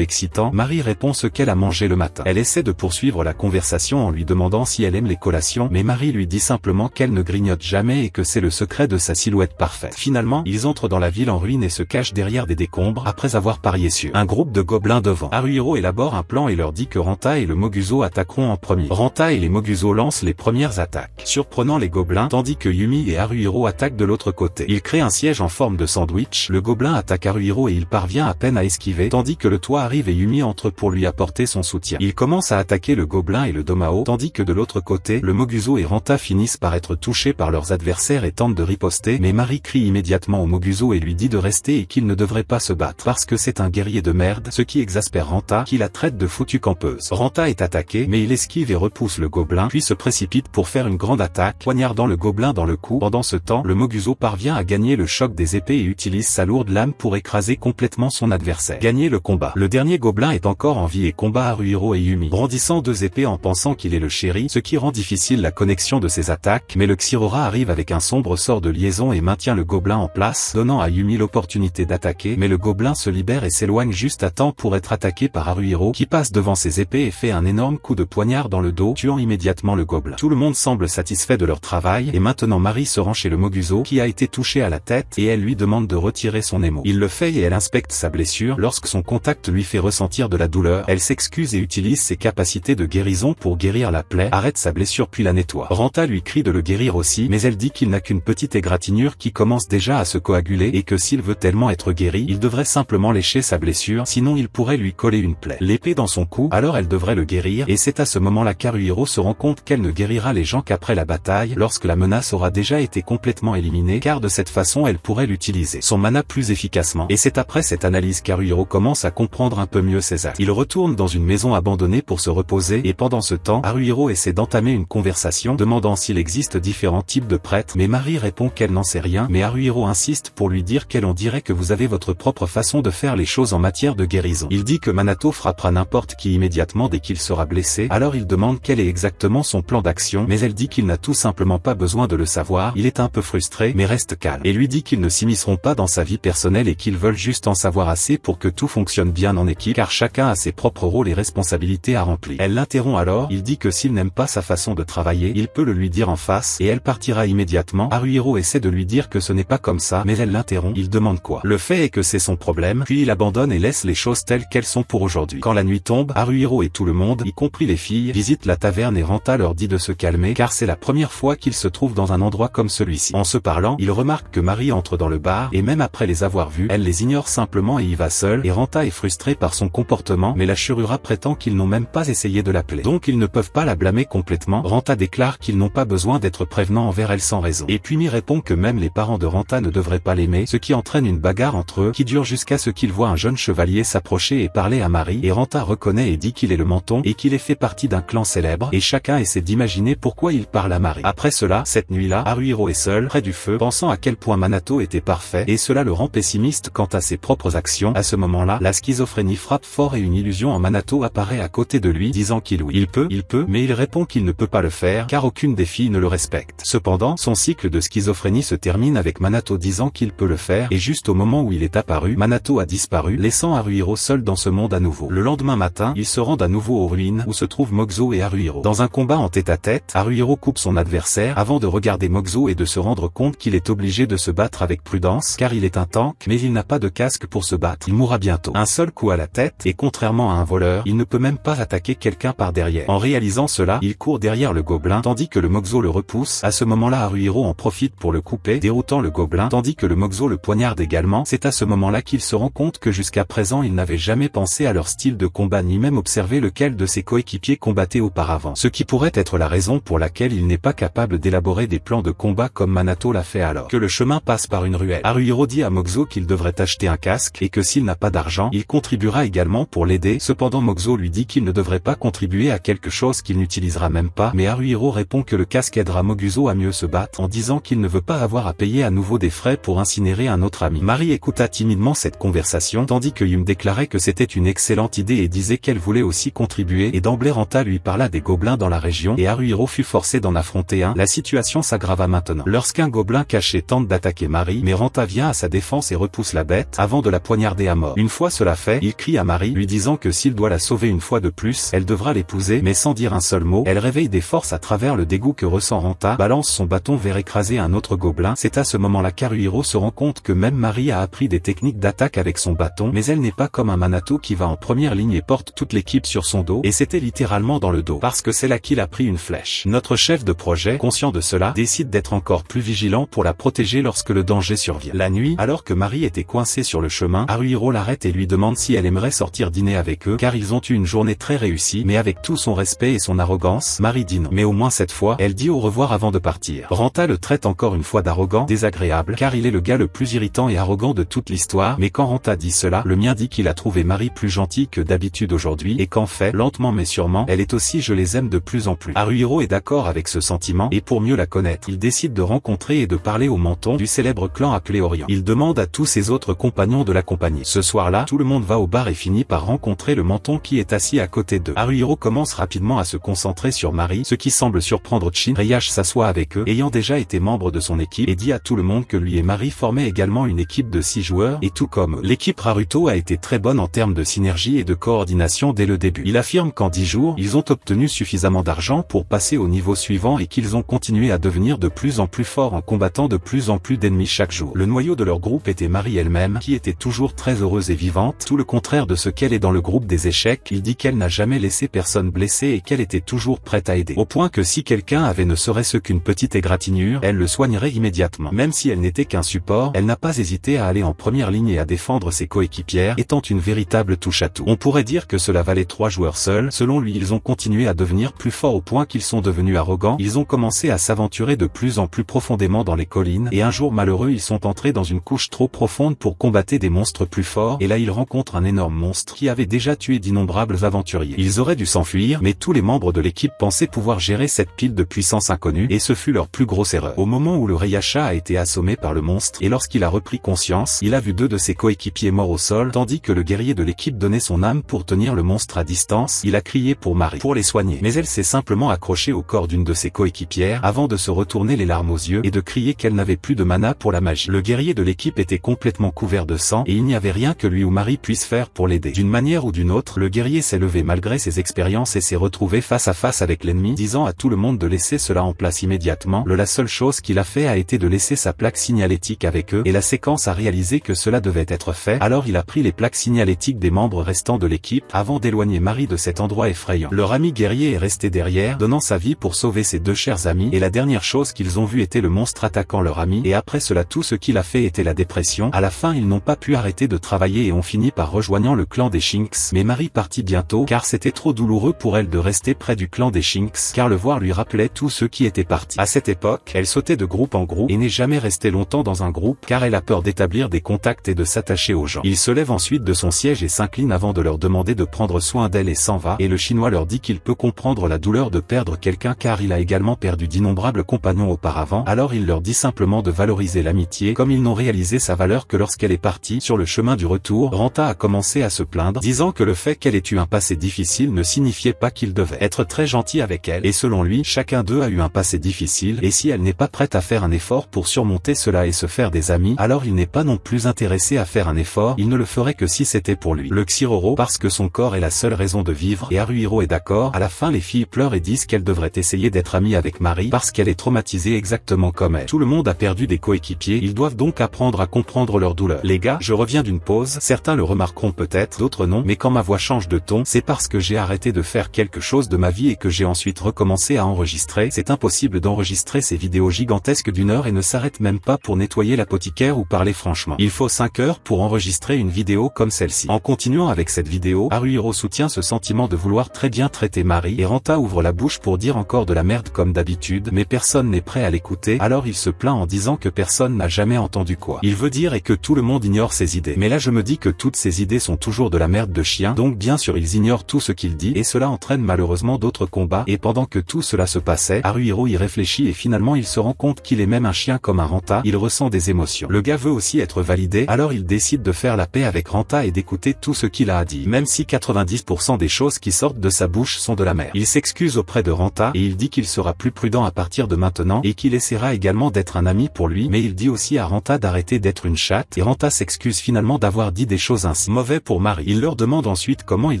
excitant, Mari répond ce qu'elle a mangé le matin. Elle essaie de poursuivre la conversation en lui demandant si elle aime les collations, mais Mari lui dit simplement qu'elle ne grignote jamais et que c'est le secret de sa silhouette parfaite. Finalement, ils entrent dans la ville en ruine et se cachent derrière des décombres après avoir parié sur un groupe de gobelins devant. Haruhiro élabore un plan et leur dit que Ranta et le Moguzo attaqueront en premier. Ranta et les Moguzo lancent les premières attaques, surprenant les gobelins, tandis que Yumi et Haruhiro attaquent de l'autre côté. Ils créent un siège en forme de sandwich, le gobelin attaque Haruhiro et il parvient à peine à esquiver, tandis que le toit arrive et Yumi entre pour lui apporter son soutien. Il commence à attaquer le gobelin et le domao, tandis que de l'autre côté, le Moguzo et Ranta finissent par être touchés par leurs adversaires et tentent de riposter, mais Mari crie immédiatement au Moguzo et lui dit de rester et qu'il ne devrait pas se battre parce que c'est un guerrier de merde, ce qui exaspère Ranta, qui la traite de foutue campeuse. Ranta est attaqué, mais il esquive et repousse le gobelin, puis se précipite pour faire une grande attaque, poignardant le gobelin dans le cou. Pendant ce temps, le Moguzo parvient à gagner le choc des épées et utilise sa lourde lame pour écraser complètement son adversaire. Gagner le combat. Le dernier gobelin est encore en vie et combat Haruhiro et Yumi, brandissant deux épées en pensant qu'il est le chéri, ce qui rend difficile la connexion de ses attaques, mais le Xirora arrive avec un sombre sort de liaison et maintient le gobelin en place, donnant à Yumi l'opportunité d'attaquer, mais le gobelin se libère et s'éloigne juste à temps pour être attaqué par Haruhiro, qui passe devant ses épées et fait un énorme coup de poignard dans le dos, tuant immédiatement le gobelin. Tout le monde semble satisfait de leur travail, et maintenant Mari se rend chez le Moguzo, qui a été touché à la tête, et elle lui demande de retirer son émau. Il le fait et elle inspecte sa blessure. Lorsque son contact lui fait ressentir de la douleur, elle s'excuse et utilise ses capacités de guérison pour guérir la plaie, arrête sa blessure puis la nettoie. Ranta lui crie de le guérir aussi, mais elle dit qu'il n'a qu'une petite égratignure qui commence déjà à se coaguler et que s'il veut tellement être guéri, il devrait simplement lécher sa blessure, sinon il pourrait lui coller une plaie. L'épée dans son cou, alors elle devrait le guérir, et c'est à ce moment-là qu'Haruhiro se rend compte qu'elle ne guérira les gens qu'après la bataille, lorsque la menace aura déjà été complètement éliminée, car de cette façon elle pourrait l'utiliser son mana plus efficacement. Et c'est après cette analyse qu'Haruhiro commence à comprendre un peu mieux ses actes. Il retourne dans une maison abandonnée pour se reposer, et pendant ce temps, Haruhiro essaie d'entamer une conversation, demandant s'il existe différents types de prêtres, mais Mari répond qu'elle n'en sait rien, mais Haruhiro insiste pour lui dire qu'elle on dirait que vous avez votre propre façon de faire les choses en matière de guérison. Il dit que Manato frappera n'importe qui immédiatement dès qu'il sera blessé, alors il demande quel est exactement son plan d'action, mais elle dit qu'il n'a tout simplement pas besoin de le savoir. Il est un peu frustré, mais reste calme, et lui dit qu'ils ne s'immisceront pas dans sa vie personnelle et qu'ils veulent juste en savoir assez pour que tout fonctionne bien en équipe, car chacun a ses propres rôles et responsabilités à remplir. Elle l'interrompt alors, il dit que s'il n'aime pas sa façon de travailler, il peut le lui dire en face, et elle partira immédiatement. Haruhiro essaie de lui dire que ce n'est pas comme ça, mais elle l'interrompt. Il demande quoi. Le fait est que c'est son problème, puis il abandonne et laisse les choses telles qu'elles sont pour aujourd'hui. Quand la nuit tombe, Haruhiro et tout le monde, y compris les filles, visitent la taverne et Ranta leur dit de se calmer, car c'est la première fois qu'ils se trouvent dans un endroit comme celui-ci. En se parlant, ils remarquent que Mari entre dans le bar, et même après les avoir vus, elle les ignore simplement et y va seule, et Ranta est frustrée par son comportement, mais la Shurura prétend qu'ils n'ont même pas essayé de l'appeler. Donc ils ne peuvent pas la blâmer complètement. Ranta déclare qu'ils n'ont pas besoin d'être prévenants envers elle sans raison. Et puis Mi répond que même les parents de Ranta ne devraient pas l'aimer, ce qui entraîne une bagarre entre eux, qui dure jusqu'à ce qu'ils voient un jeune chevalier s'approcher et parler à Mari, et Ranta reconnaît et dit qu'il est le menton, et qu'il est fait partie d'un clan célèbre, et chacun essaie d'imaginer pourquoi il parle à Mari. Après cela, cette nuit-là, Haruhiro est seul, près du feu, pensant à quel point Manato était parfait, et cela le rend pessimiste quant à ses propres actions. À ce moment-là, la schizophrénie frappe fort et une illusion en Manato apparaît à côté de lui, disant qu'il oui, il peut, mais il répond qu'il ne peut pas le faire, car aucune des filles ne le respecte. Cependant, son cycle de schizophrénie se termine avec Manato disant qu'il peut le faire, et juste au moment où il est apparu, Manato a disparu, laissant Haruhiro seul dans ce monde à nouveau. Le lendemain matin, ils se rendent à nouveau aux ruines, où se trouvent Moguzo et Haruhiro. Dans un combat en tête-à-tête, Haruhiro coupe son adversaire, avant de regarder Moguzo et de se rendre compte qu'il est obligé de se battre avec prudence, car il est un tank, mais il n'a pas de casque pour se battre. Il mourra bientôt. Un seul coup à la tête, et contrairement à un voleur, il ne peut même pas attaquer quelqu'un par derrière. En réalisant cela, il court derrière le gobelin, tandis que le Moguzo le repousse. À ce moment-là, Haruhiro en profite pour le couper, déroutant le gobelin, tandis que le Moguzo le poignarde également. C'est à ce moment-là qu'il se rend compte que jusqu'à présent il n'avait jamais pensé à leur style de combat ni même observé lequel de ses coéquipiers combattait auparavant. Ce qui pourrait être la raison pour laquelle il n'est pas capable d'élaborer des plans de combat comme Manato l'a fait alors que le chemin passe par une ruelle. Haruhiro dit à Moguzo qu'il devrait acheter un casque, et que s'il n'a pas d'argent, il contribuera également pour l'aider. Cependant Moguzo lui dit qu'il ne devrait pas contribuer à quelque chose qu'il n'utilisera même pas, mais Haruhiro répond que le casque aidera Moguzo à mieux se battre, en disant qu'il ne veut pas avoir à payer à nouveau des frais pour incinérer un autre ami. Mari écouta timidement cette conversation, tandis que Yum déclarait que c'était une excellente idée et disait qu'elle voulait aussi contribuer, et d'emblée Ranta lui parla des gobelins dans la région, et Haruhiro fut forcé d'en affronter un. La situation s'aggrava maintenant. Lorsqu'un gobelin caché tente d'attaquer Mari, mais Ranta Ranta vient à sa défense et repousse la bête avant de la poignarder à mort. Une fois cela fait, il crie à Mari, lui disant que s'il doit la sauver une fois de plus, elle devra l'épouser, mais sans dire un seul mot, elle réveille des forces à travers le dégoût que ressent Ranta, balance son bâton vers écraser un autre gobelin. C'est à ce moment-là qu'Haruhiro se rend compte que même Mari a appris des techniques d'attaque avec son bâton, mais elle n'est pas comme un Manato qui va en première ligne et porte toute l'équipe sur son dos, et c'était littéralement dans le dos, parce que c'est là qu'il a pris une flèche. Notre chef de projet, conscient de cela, décide d'être encore plus vigilant pour la protéger lorsque le danger survient. La nuit, alors que Mari était coincée sur le chemin, Haruhiro l'arrête et lui demande si elle aimerait sortir dîner avec eux, car ils ont eu une journée très réussie, mais avec tout son respect et son arrogance, Mari dit non. Mais au moins cette fois, elle dit au revoir avant de partir. Ranta le traite encore une fois d'arrogant, désagréable, car il est le gars le plus irritant et arrogant de toute l'histoire, mais quand Ranta dit cela, le mien dit qu'il a trouvé Mari plus gentille que d'habitude aujourd'hui, et qu'en fait, lentement mais sûrement, elle est aussi je les aime de plus en plus. Haruhiro est d'accord avec ce sentiment, et pour mieux la connaître, il décide de rencontrer et de parler au menton du célèbre clan appelé Orient. Il demande à tous ses autres compagnons de l'accompagner. Ce soir-là, tout le monde va au bar et finit par rencontrer le menton qui est assis à côté d'eux. Haruhiro commence rapidement à se concentrer sur Mari, ce qui semble surprendre Chin. Heihachi s'assoit avec eux, ayant déjà été membre de son équipe, et dit à tout le monde que lui et Mari formaient également une équipe de 6 joueurs, et tout comme l'équipe Naruto a été très bonne en termes de synergie et de coordination dès le début. Il affirme qu'en 10 jours, ils ont obtenu suffisamment d'argent pour passer au niveau suivant et qu'ils ont continué à devenir de plus en plus forts en combattant de plus en plus d'ennemis chaque jour. Le noyau de leur groupe était Mari elle-même, qui était toujours très heureuse et vivante, tout le contraire de ce qu'elle est dans le groupe des échecs. Il dit qu'elle n'a jamais laissé personne blessé et qu'elle était toujours prête à aider. Au point que si quelqu'un avait ne serait-ce qu'une petite égratignure, elle le soignerait immédiatement. Même si elle n'était qu'un support, elle n'a pas hésité à aller en première ligne et à défendre ses coéquipières, étant une véritable touche-à-tout. On pourrait dire que cela valait 3 joueurs seuls. Selon lui, ils ont continué à devenir plus forts au point qu'ils sont devenus arrogants. Ils ont commencé à s'aventurer de plus en plus profondément dans les collines, et un jour malheureux ils sont entrés dans une couche trop profonde pour combattre des monstres plus forts, et là ils rencontrent un énorme monstre qui avait déjà tué d'innombrables aventuriers. Ils auraient dû s'enfuir, mais tous les membres de l'équipe pensaient pouvoir gérer cette pile de puissance inconnue, et ce fut leur plus grosse erreur. Au moment où le Heihachi a été assommé par le monstre, et lorsqu'il a repris conscience, il a vu 2 de ses coéquipiers morts au sol, tandis que le guerrier de l'équipe donnait son âme pour tenir le monstre à distance. Il a crié pour Mari, pour les soigner, mais elle s'est simplement accrochée au corps d'une de ses coéquipières, avant de se retourner les larmes aux yeux, et de crier qu'elle n'avait plus de mana pour la magie. Le guerrier de l'équipe était complètement couvert de sang, et il n'y avait rien que lui ou Mari puisse faire pour l'aider. D'une manière ou d'une autre, le guerrier s'est levé malgré ses expériences et s'est retrouvé face à face avec l'ennemi, disant à tout le monde de laisser cela en place immédiatement. La seule chose qu'il a fait a été de laisser sa plaque signalétique avec eux, et la séquence a réalisé que cela devait être fait, alors il a pris les plaques signalétiques des membres restants de l'équipe, avant d'éloigner Mari de cet endroit effrayant. Leur ami guerrier est resté derrière, donnant sa vie pour sauver ses 2 chers amis, et la dernière chose qu'ils ont vue était le monstre attaquant leur ami, et après cela tout ce qu'il a fait était la dépression. À la fin ils n'ont pas pu arrêter de travailler et ont fini par rejoignant le clan des Shinx, mais Mari partit bientôt, car c'était trop douloureux pour elle de rester près du clan des Shinx, car le voir lui rappelait tous ceux qui étaient partis. À cette époque, elle sautait de groupe en groupe, et n'est jamais restée longtemps dans un groupe, car elle a peur d'établir des contacts et de s'attacher aux gens. Il se lève ensuite de son siège et s'incline avant de leur demander de prendre soin d'elle et s'en va, et le chinois leur dit qu'il peut comprendre la douleur de perdre quelqu'un car il a également perdu d'innombrables compagnons auparavant, alors il leur dit simplement de valoriser l'amitié, comme ils n'ont réalisé sa valeur que lorsqu'elle est partie. Sur le chemin du retour, Ranta a commencé à se plaindre, disant que le fait qu'elle ait eu un passé difficile ne signifiait pas qu'il devait être très gentil avec elle, et selon lui, chacun d'eux a eu un passé difficile, et si elle n'est pas prête à faire un effort pour surmonter cela et se faire des amis, alors il n'est pas non plus intéressé à faire un effort, il ne le ferait que si c'était pour lui. Le Xiroro parce que son corps est la seule raison de vivre, et Haruhiro est d'accord. À la fin les filles pleurent et disent qu'elles devraient essayer d'être amies avec Mari parce qu'elle est traumatisée exactement comme elle. Tout le monde a perdu des coéquipiers, ils doivent donc apprendre à comprendre leur douleur. Les gars, je reviens d'une pause, certains le remarqueront peut-être, d'autres non, mais quand ma voix change de ton, c'est parce que j'ai arrêté de faire quelque chose de ma vie et que j'ai ensuite recommencé à enregistrer. C'est impossible d'enregistrer ces vidéos gigantesques d'1 heure et ne s'arrête même pas pour nettoyer l'apothicaire ou parler franchement. Il faut 5 heures pour enregistrer une vidéo comme celle-ci. En continuant avec cette vidéo, Haruhiro soutient ce sentiment de vouloir très bien traiter Mari, et Ranta ouvre la bouche pour dire encore de la merde comme d'habitude, mais personne n'est prêt à l'écouter, alors il se plaint en disant que personne n'a jamais entendu quoi il veut dire et que tout le monde ignore ses idées. Mais là je me dis que toutes ces idées sont toujours de la merde de chien, donc bien sûr ils ignorent tout ce qu'il dit, et cela entraîne malheureusement d'autres combats, et pendant que tout cela se passait, Haruhiro y réfléchit et finalement il se rend compte qu'il est même un chien comme un Ranta, il ressent des émotions. Le gars veut aussi être validé, alors il décide de faire la paix avec Ranta et d'écouter tout ce qu'il a à dire, même si 90% des choses qui sortent de sa bouche sont de la merde. Il s'excuse auprès de Ranta et il dit qu'il sera plus prudent à partir de maintenant et qu'il essaiera également d'être un ami pour lui, mais il dit aussi à à Ranta d'arrêter d'être une chatte et Ranta s'excuse finalement d'avoir dit des choses ainsi mauvaises pour Marie. Il leur demande ensuite comment il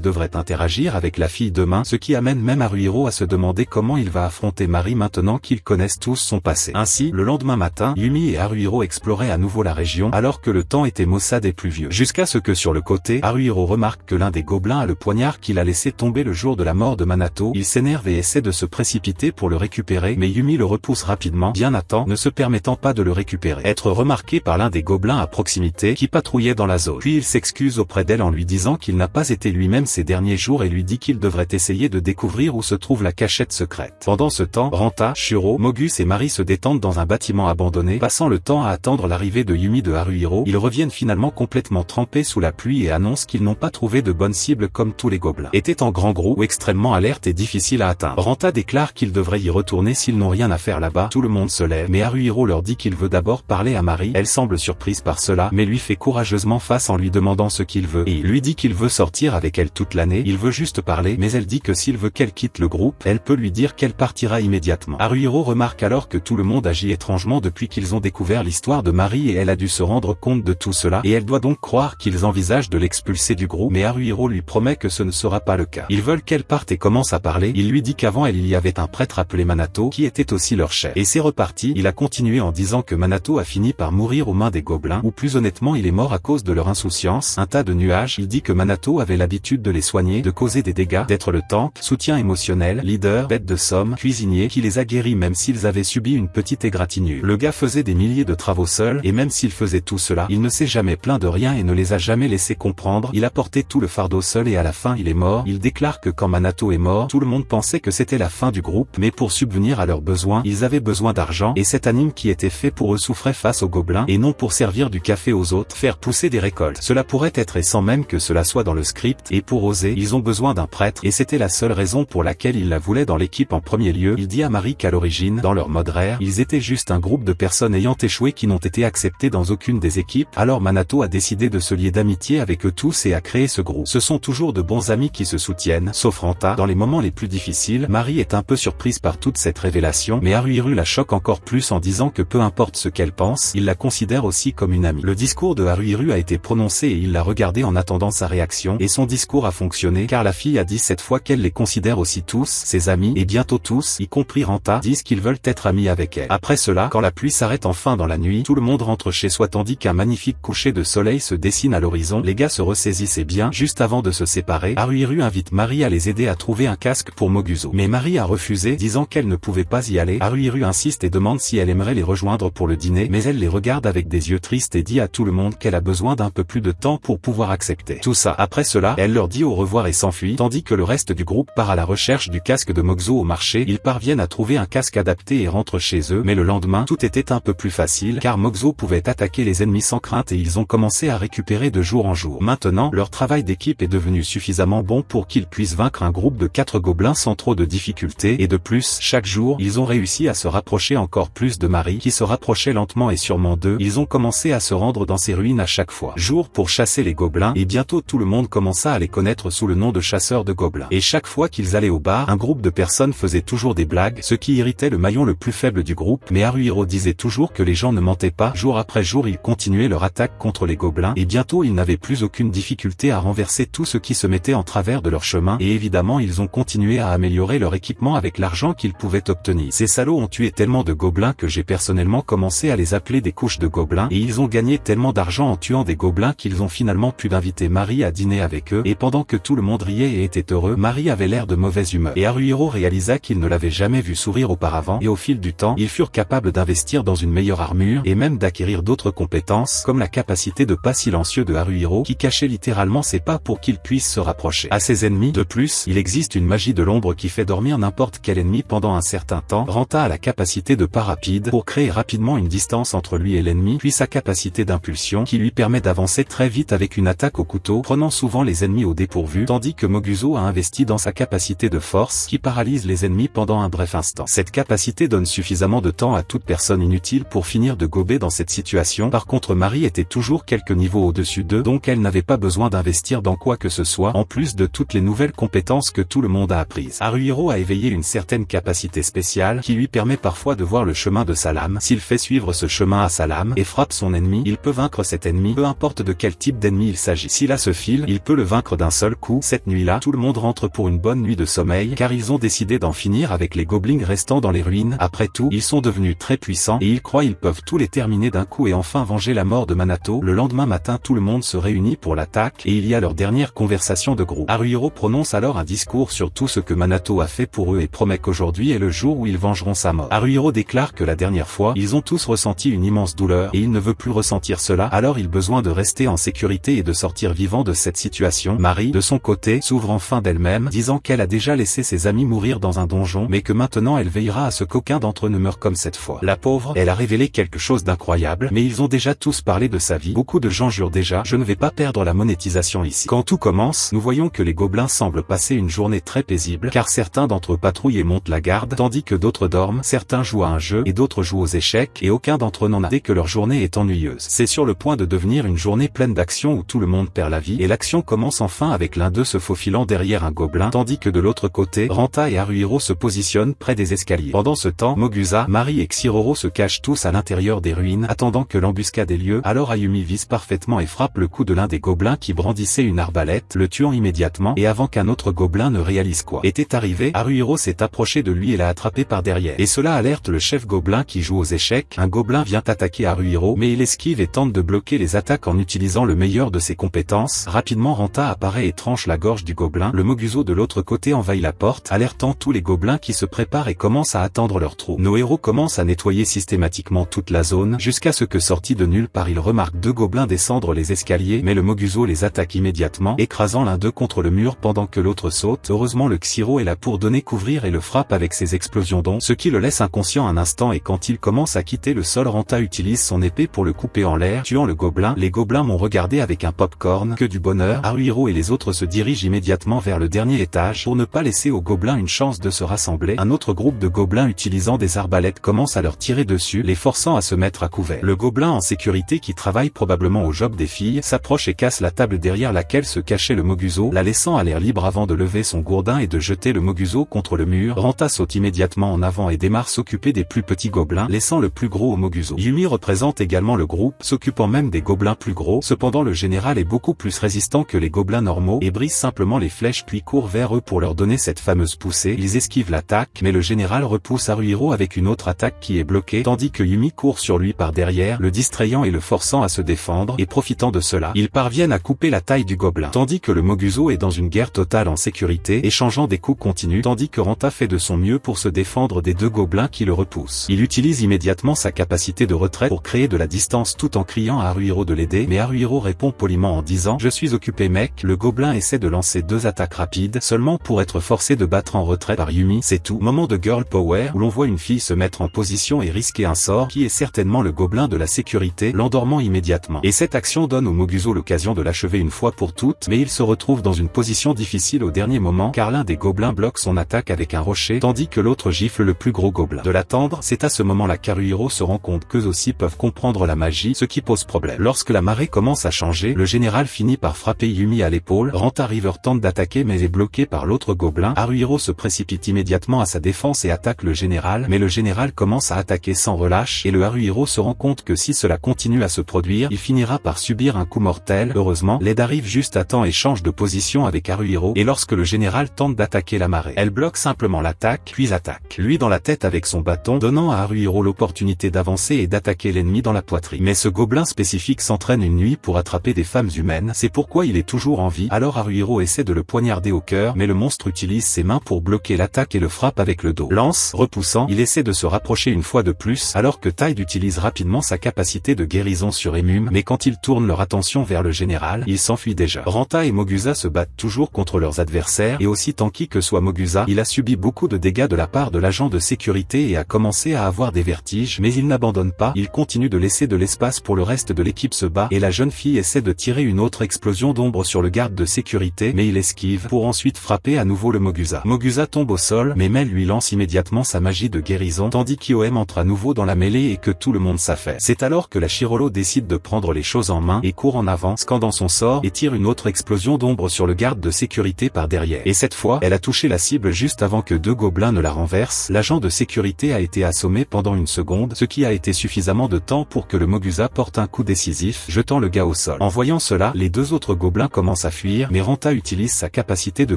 devrait interagir avec la fille demain, ce qui amène même Haruhiro à se demander comment il va affronter Marie maintenant qu'ils connaissent tous son passé. Ainsi, le lendemain matin, Yumi et Haruhiro exploraient à nouveau la région alors que le temps était maussade et pluvieux. Jusqu'à ce que sur le côté, Haruhiro remarque que l'un des gobelins a le poignard qu'il a laissé tomber le jour de la mort de Manato. Il s'énerve et essaie de se précipiter pour le récupérer, mais Yumi le repousse rapidement, bien à temps, ne se permettant pas de le récupérer. Être remarqué par l'un des gobelins à proximité qui patrouillait dans la zone. Puis il s'excuse auprès d'elle en lui disant qu'il n'a pas été lui-même ces derniers jours et lui dit qu'il devrait essayer de découvrir où se trouve la cachette secrète. Pendant ce temps, Ranta, Shuro, Mogus et Marie se détendent dans un bâtiment abandonné, passant le temps à attendre l'arrivée de Yumi de Haruhiro. Ils reviennent finalement complètement trempés sous la pluie et annoncent qu'ils n'ont pas trouvé de bonne cible comme tous les gobelins. Étaient en grand groupe ou extrêmement alerte et difficile à atteindre. Ranta déclare qu'ils devraient y retourner s'ils n'ont rien à faire là-bas. Tout le monde se lève, mais Haruhiro leur dit qu'il veut d'abord parler à Marie. Elle semble surprise par cela, mais lui fait courageusement face en lui demandant ce qu'il veut. Et il lui dit qu'il veut sortir avec elle toute l'année, il veut juste parler, mais elle dit que s'il veut qu'elle quitte le groupe, elle peut lui dire qu'elle partira immédiatement. Haruhiro remarque alors que tout le monde agit étrangement depuis qu'ils ont découvert l'histoire de Marie et elle a dû se rendre compte de tout cela, et elle doit donc croire qu'ils envisagent de l'expulser du groupe, mais Haruhiro lui promet que ce ne sera pas le cas. Ils veulent qu'elle parte et commence à parler. Il lui dit qu'avant elle il y avait un prêtre appelé Manato qui était aussi leur chef. Et c'est reparti. Il a continué en disant que Manato a fini par mourir aux mains des gobelins, ou plus honnêtement il est mort à cause de leur insouciance. Un tas de nuages. Il dit que Manato avait l'habitude de les soigner, de causer des dégâts, d'être le temple, soutien émotionnel, leader, bête de somme, cuisinier, qui les a guéris même s'ils avaient subi une petite égratignure. Le gars faisait des milliers de travaux seul, et même s'il faisait tout cela, il ne s'est jamais plaint de rien et ne les a jamais laissés comprendre. Il a porté tout le fardeau seul et à la fin il est mort. Il déclare que quand Manato est mort, tout le monde pensait que c'était la fin du groupe, mais pour subvenir à leurs besoins, ils avaient besoin d'argent, et cet anime qui était fait pour eux souffrait face aux gobelins, et non pour servir du café aux autres, faire pousser des récoltes. Cela pourrait être et sans même que cela soit dans le script, et pour oser, ils ont besoin d'un prêtre, et c'était la seule raison pour laquelle il la voulait dans l'équipe en premier lieu. Il dit à Marie qu'à l'origine, dans leur mode rare, ils étaient juste un groupe de personnes ayant échoué qui n'ont été acceptées dans aucune des équipes, alors Manato a décidé de se lier d'amitié avec eux tous et a créé ce groupe. Ce sont toujours de bons amis qui se soutiennent, sauf Ranta. Dans les moments les plus difficiles, Marie est un peu surprise par toute cette révélation, mais Haruhiro la choque encore plus en disant que peu importe ce qu'elle pense, il la considère aussi comme une amie. Le discours de Haruhiro a été prononcé et il l'a regardé en attendant sa réaction, et son discours a fonctionné car la fille a dit cette fois qu'elle les considère aussi tous, ses amis, et bientôt tous, y compris Ranta, disent qu'ils veulent être amis avec elle. Après cela, quand la pluie s'arrête enfin dans la nuit, tout le monde rentre chez soi tandis qu'un magnifique coucher de soleil se dessine à l'horizon. Les gars se ressaisissent et bien, juste avant de se séparer, Haruhiro invite Marie à les aider à trouver un casque pour Moguzo. Mais Marie a refusé, disant qu'elle ne pouvait pas y aller. Haruhiro insiste et demande si elle aimerait les rejoindre pour le dîner, mais elle les regarde avec des yeux tristes et dit à tout le monde qu'elle a besoin d'un peu plus de temps pour pouvoir accepter tout ça. Après cela, elle leur dit au revoir et s'enfuit, tandis que le reste du groupe part à la recherche du casque de Moguzo au marché. Ils parviennent à trouver un casque adapté et rentrent chez eux, mais le lendemain, tout était un peu plus facile, car Moguzo pouvait attaquer les ennemis sans crainte et ils ont commencé à récupérer de jour en jour. Maintenant, leur travail d'équipe est devenu suffisamment bon pour qu'ils puissent vaincre un groupe de 4 gobelins sans trop de difficultés, et de plus, chaque jour, ils ont réussi à se rapprocher encore plus de Marie, qui se rapprochait lentement et sûrement d'eux. Ils ont commencé à se rendre dans ces ruines à chaque fois jour pour chasser les gobelins, et bientôt tout le monde commença à les connaître sous le nom de chasseurs de gobelins. Et chaque fois qu'ils allaient au bar, un groupe de personnes faisait toujours des blagues, ce qui irritait le maillon le plus faible du groupe, mais Haruhiro disait toujours que les gens ne mentaient pas. Jour après jour ils continuaient leur attaque contre les gobelins, et bientôt ils n'avaient plus aucune difficulté à renverser tout ce qui se mettait en travers de leur chemin, et évidemment ils ont continué à améliorer leur équipement avec l'argent qu'ils pouvaient obtenir. Ces salauds ont tué tellement de gobelins que j'ai personnellement commencé à les appeler des couches de gobelins, et ils ont gagné tellement d'argent en tuant des gobelins qu'ils ont finalement pu inviter Marie à dîner avec eux, et pendant que tout le monde riait et était heureux, Marie avait l'air de mauvaise humeur, et Haruhiro réalisa qu'il ne l'avait jamais vu sourire auparavant, et au fil du temps, ils furent capables d'investir dans une meilleure armure, et même d'acquérir d'autres compétences, comme la capacité de pas silencieux de Haruhiro, qui cachait littéralement ses pas pour qu'ils puissent se rapprocher à ses ennemis. De plus, il existe une magie de l'ombre qui fait dormir n'importe quel ennemi pendant un certain temps. Ranta a la capacité de pas rapide pour créer rapidement une distance entre lui et l'ennemi, puis sa capacité d'impulsion qui lui permet d'avancer très vite avec une attaque au couteau, prenant souvent les ennemis au dépourvu, tandis que Moguzo a investi dans sa capacité de force qui paralyse les ennemis pendant un bref instant. Cette capacité donne suffisamment de temps à toute personne inutile pour finir de gober dans cette situation. Par contre, Marie était toujours quelques niveaux au-dessus d'eux, donc elle n'avait pas besoin d'investir dans quoi que ce soit, en plus de toutes les nouvelles compétences que tout le monde a apprises. Haruhiro a éveillé une certaine capacité spéciale qui lui permet parfois de voir le chemin de sa lame. S'il fait suivre ce chemin chemin à sa lame et frappe son ennemi, il peut vaincre cet ennemi, peu importe de quel type d'ennemi il s'agit. S'il a ce fil, il peut le vaincre d'un seul coup. Cette nuit-là, tout le monde rentre pour une bonne nuit de sommeil car ils ont décidé d'en finir avec les gobelins restant dans les ruines. Après tout, ils sont devenus très puissants et ils croient ils peuvent tous les terminer d'un coup et enfin venger la mort de Minato. Le lendemain matin, tout le monde se réunit pour l'attaque et il y a leur dernière conversation de groupe. Haruhiro prononce alors un discours sur tout ce que Minato a fait pour eux et promet qu'aujourd'hui est le jour où ils vengeront sa mort. Haruhiro déclare que la dernière fois, ils ont tous ressenti une immense douleur et il ne veut plus ressentir cela, alors il a besoin de rester en sécurité et de sortir vivant de cette situation. Marie, de son côté, s'ouvre enfin d'elle-même, disant qu'elle a déjà laissé ses amis mourir dans un donjon, mais que maintenant elle veillera à ce qu'aucun d'entre eux ne meure comme cette fois. La pauvre, elle a révélé quelque chose d'incroyable, mais ils ont déjà tous parlé de sa vie. Beaucoup de gens jurent déjà, je ne vais pas perdre la monétisation ici. Quand tout commence, nous voyons que les gobelins semblent passer une journée très paisible, car certains d'entre eux patrouillent et montent la garde, tandis que d'autres dorment, certains jouent à un jeu et d'autres jouent aux échecs, et aucun d'entre eux n'en a dès que leur journée est ennuyeuse. C'est sur le point de devenir une journée pleine d'action où tout le monde perd la vie, et l'action commence enfin avec l'un d'eux se faufilant derrière un gobelin, tandis que de l'autre côté, Ranta et Haruhiro se positionnent près des escaliers. Pendant ce temps, Mogusa, Mari et Xiroro se cachent tous à l'intérieur des ruines, attendant que l'embuscade ait lieu. Alors Ayumi vise parfaitement et frappe le cou de l'un des gobelins qui brandissait une arbalète, le tuant immédiatement, et avant qu'un autre gobelin ne réalise quoi était arrivé, Haruhiro s'est approché de lui et l'a attrapé par derrière. Et cela alerte le chef gobelin qui joue aux échecs. Un gobelin vient attaquer Haruhiro, mais il esquive et tente de bloquer les attaques en utilisant le meilleur de ses compétences. Rapidement Ranta apparaît et tranche la gorge du gobelin. Le Moguso de l'autre côté envahit la porte, alertant tous les gobelins qui se préparent et commencent à attendre leur trou. Nos héros commencent à nettoyer systématiquement toute la zone, jusqu'à ce que sortis de nulle part ils remarquent deux gobelins descendre les escaliers, mais le Moguso les attaque immédiatement, écrasant l'un d'eux contre le mur pendant que l'autre saute. Heureusement le Xiro est là pour donner couvrir et le frappe avec ses explosions d'ondes, ce qui le laisse inconscient un instant, et quand il commence à quitter le sol, Ranta utilise son épée pour le couper en l'air, tuant le gobelin. Les gobelins m'ont regardé avec un popcorn, que du bonheur. Haruhiro et les autres se dirigent immédiatement vers le dernier étage pour ne pas laisser aux gobelins une chance de se rassembler. Un autre groupe de gobelins utilisant des arbalètes commence à leur tirer dessus, les forçant à se mettre à couvert. Le gobelin en sécurité qui travaille probablement au job des filles s'approche et casse la table derrière laquelle se cachait le Moguso, la laissant à l'air libre avant de lever son gourdin et de jeter le Moguso contre le mur. Ranta saute immédiatement en avant et démarre s'occuper des plus petits gobelins, laissant le plus gros au Moguso. Yumi représente également le groupe, s'occupant même des gobelins plus gros. Cependant le général est beaucoup plus résistant que les gobelins normaux et brise simplement les flèches puis court vers eux pour leur donner cette fameuse poussée. Ils esquivent l'attaque, mais le général repousse Haruhiro avec une autre attaque qui est bloquée, tandis que Yumi court sur lui par derrière, le distrayant et le forçant à se défendre, et profitant de cela, ils parviennent à couper la taille du gobelin. Tandis que le Moguso est dans une guerre totale en sécurité, échangeant des coups continus, tandis que Ranta fait de son mieux pour se défendre des deux gobelins qui le repoussent. Il utilise immédiatement sa capacité de retrait pour créer de la distance tout en criant à Haruhiro de l'aider, mais Haruhiro répond poliment en disant « Je suis occupé mec ». Le gobelin essaie de lancer deux attaques rapides, seulement pour être forcé de battre en retrait par Yumi. C'est tout. Moment de girl power où l'on voit une fille se mettre en position et risquer un sort qui est certainement le gobelin de la sécurité, l'endormant immédiatement. Et cette action donne au Moguso l'occasion de l'achever une fois pour toutes, mais il se retrouve dans une position difficile au dernier moment car l'un des gobelins bloque son attaque avec un rocher, tandis que l'autre gifle le plus gros gobelin. De l'attendre, c'est à ce moment-là qu'Haruhiro se rend compte qu'eux aussi peuvent comprendre la magie, ce qui pose problème. Lorsque la marée commence à changer, le général finit par frapper Yumi à l'épaule. Ranta River tente d'attaquer mais est bloqué par l'autre gobelin. Haruhiro se précipite immédiatement à sa défense et attaque le général, mais le général commence à attaquer sans relâche et le Haruhiro se rend compte que si cela continue à se produire, il finira par subir un coup mortel. Heureusement, l'aide arrive juste à temps et change de position avec Haruhiro, et lorsque le général tente d'attaquer la marée, elle bloque simplement l'attaque, puis attaque lui dans la tête avec son bâton, donnant à Haruhiro l'opportunité d'avancer et d'attaquer l'ennemi dans la poitrine. Mais ce gobelin spécifique s'entraîne une nuit pour attraper des femmes humaines, c'est pourquoi il est toujours en vie. Alors Haruhiro essaie de le poignarder au cœur, mais le monstre utilise ses mains pour bloquer l'attaque et le frappe avec le dos. Lance, repoussant, il essaie de se rapprocher une fois de plus, alors que Tide utilise rapidement sa capacité de guérison sur Emum, mais quand ils tournent leur attention vers le général, il s'enfuit déjà. Ranta et Mogusa se battent toujours contre leurs adversaires, et aussi tanky que soit Mogusa, il a subi beaucoup de dégâts de la part de l'agent de sécurité et a commencé à avoir des vertiges, mais il n'abandonne pas, il continue de laisser de l'espace pour le reste de l'équipe se bat, et la jeune fille essaie de tirer une autre explosion d'ombre sur le garde de sécurité, mais il esquive, pour ensuite frapper à nouveau le Mogusa. Mogusa tombe au sol, mais Mel lui lance immédiatement sa magie de guérison, tandis qu'Iom entre à nouveau dans la mêlée et que tout le monde s'affaire. C'est alors que la Shirolo décide de prendre les choses en main, et court en avant, scandant son sort, et tire une autre explosion d'ombre sur le garde de sécurité par derrière. Et cette fois, elle a touché la cible juste avant que deux gobelins ne la renversent. L'agent de sécurité a été assommé pendant une seconde, ce qui a été suffisamment de temps pour que le Mogusa porte un coup décisif, jetant le gars au sol. En voyant cela, les deux autres gobelins commencent à fuir, mais Ranta utilise sa capacité de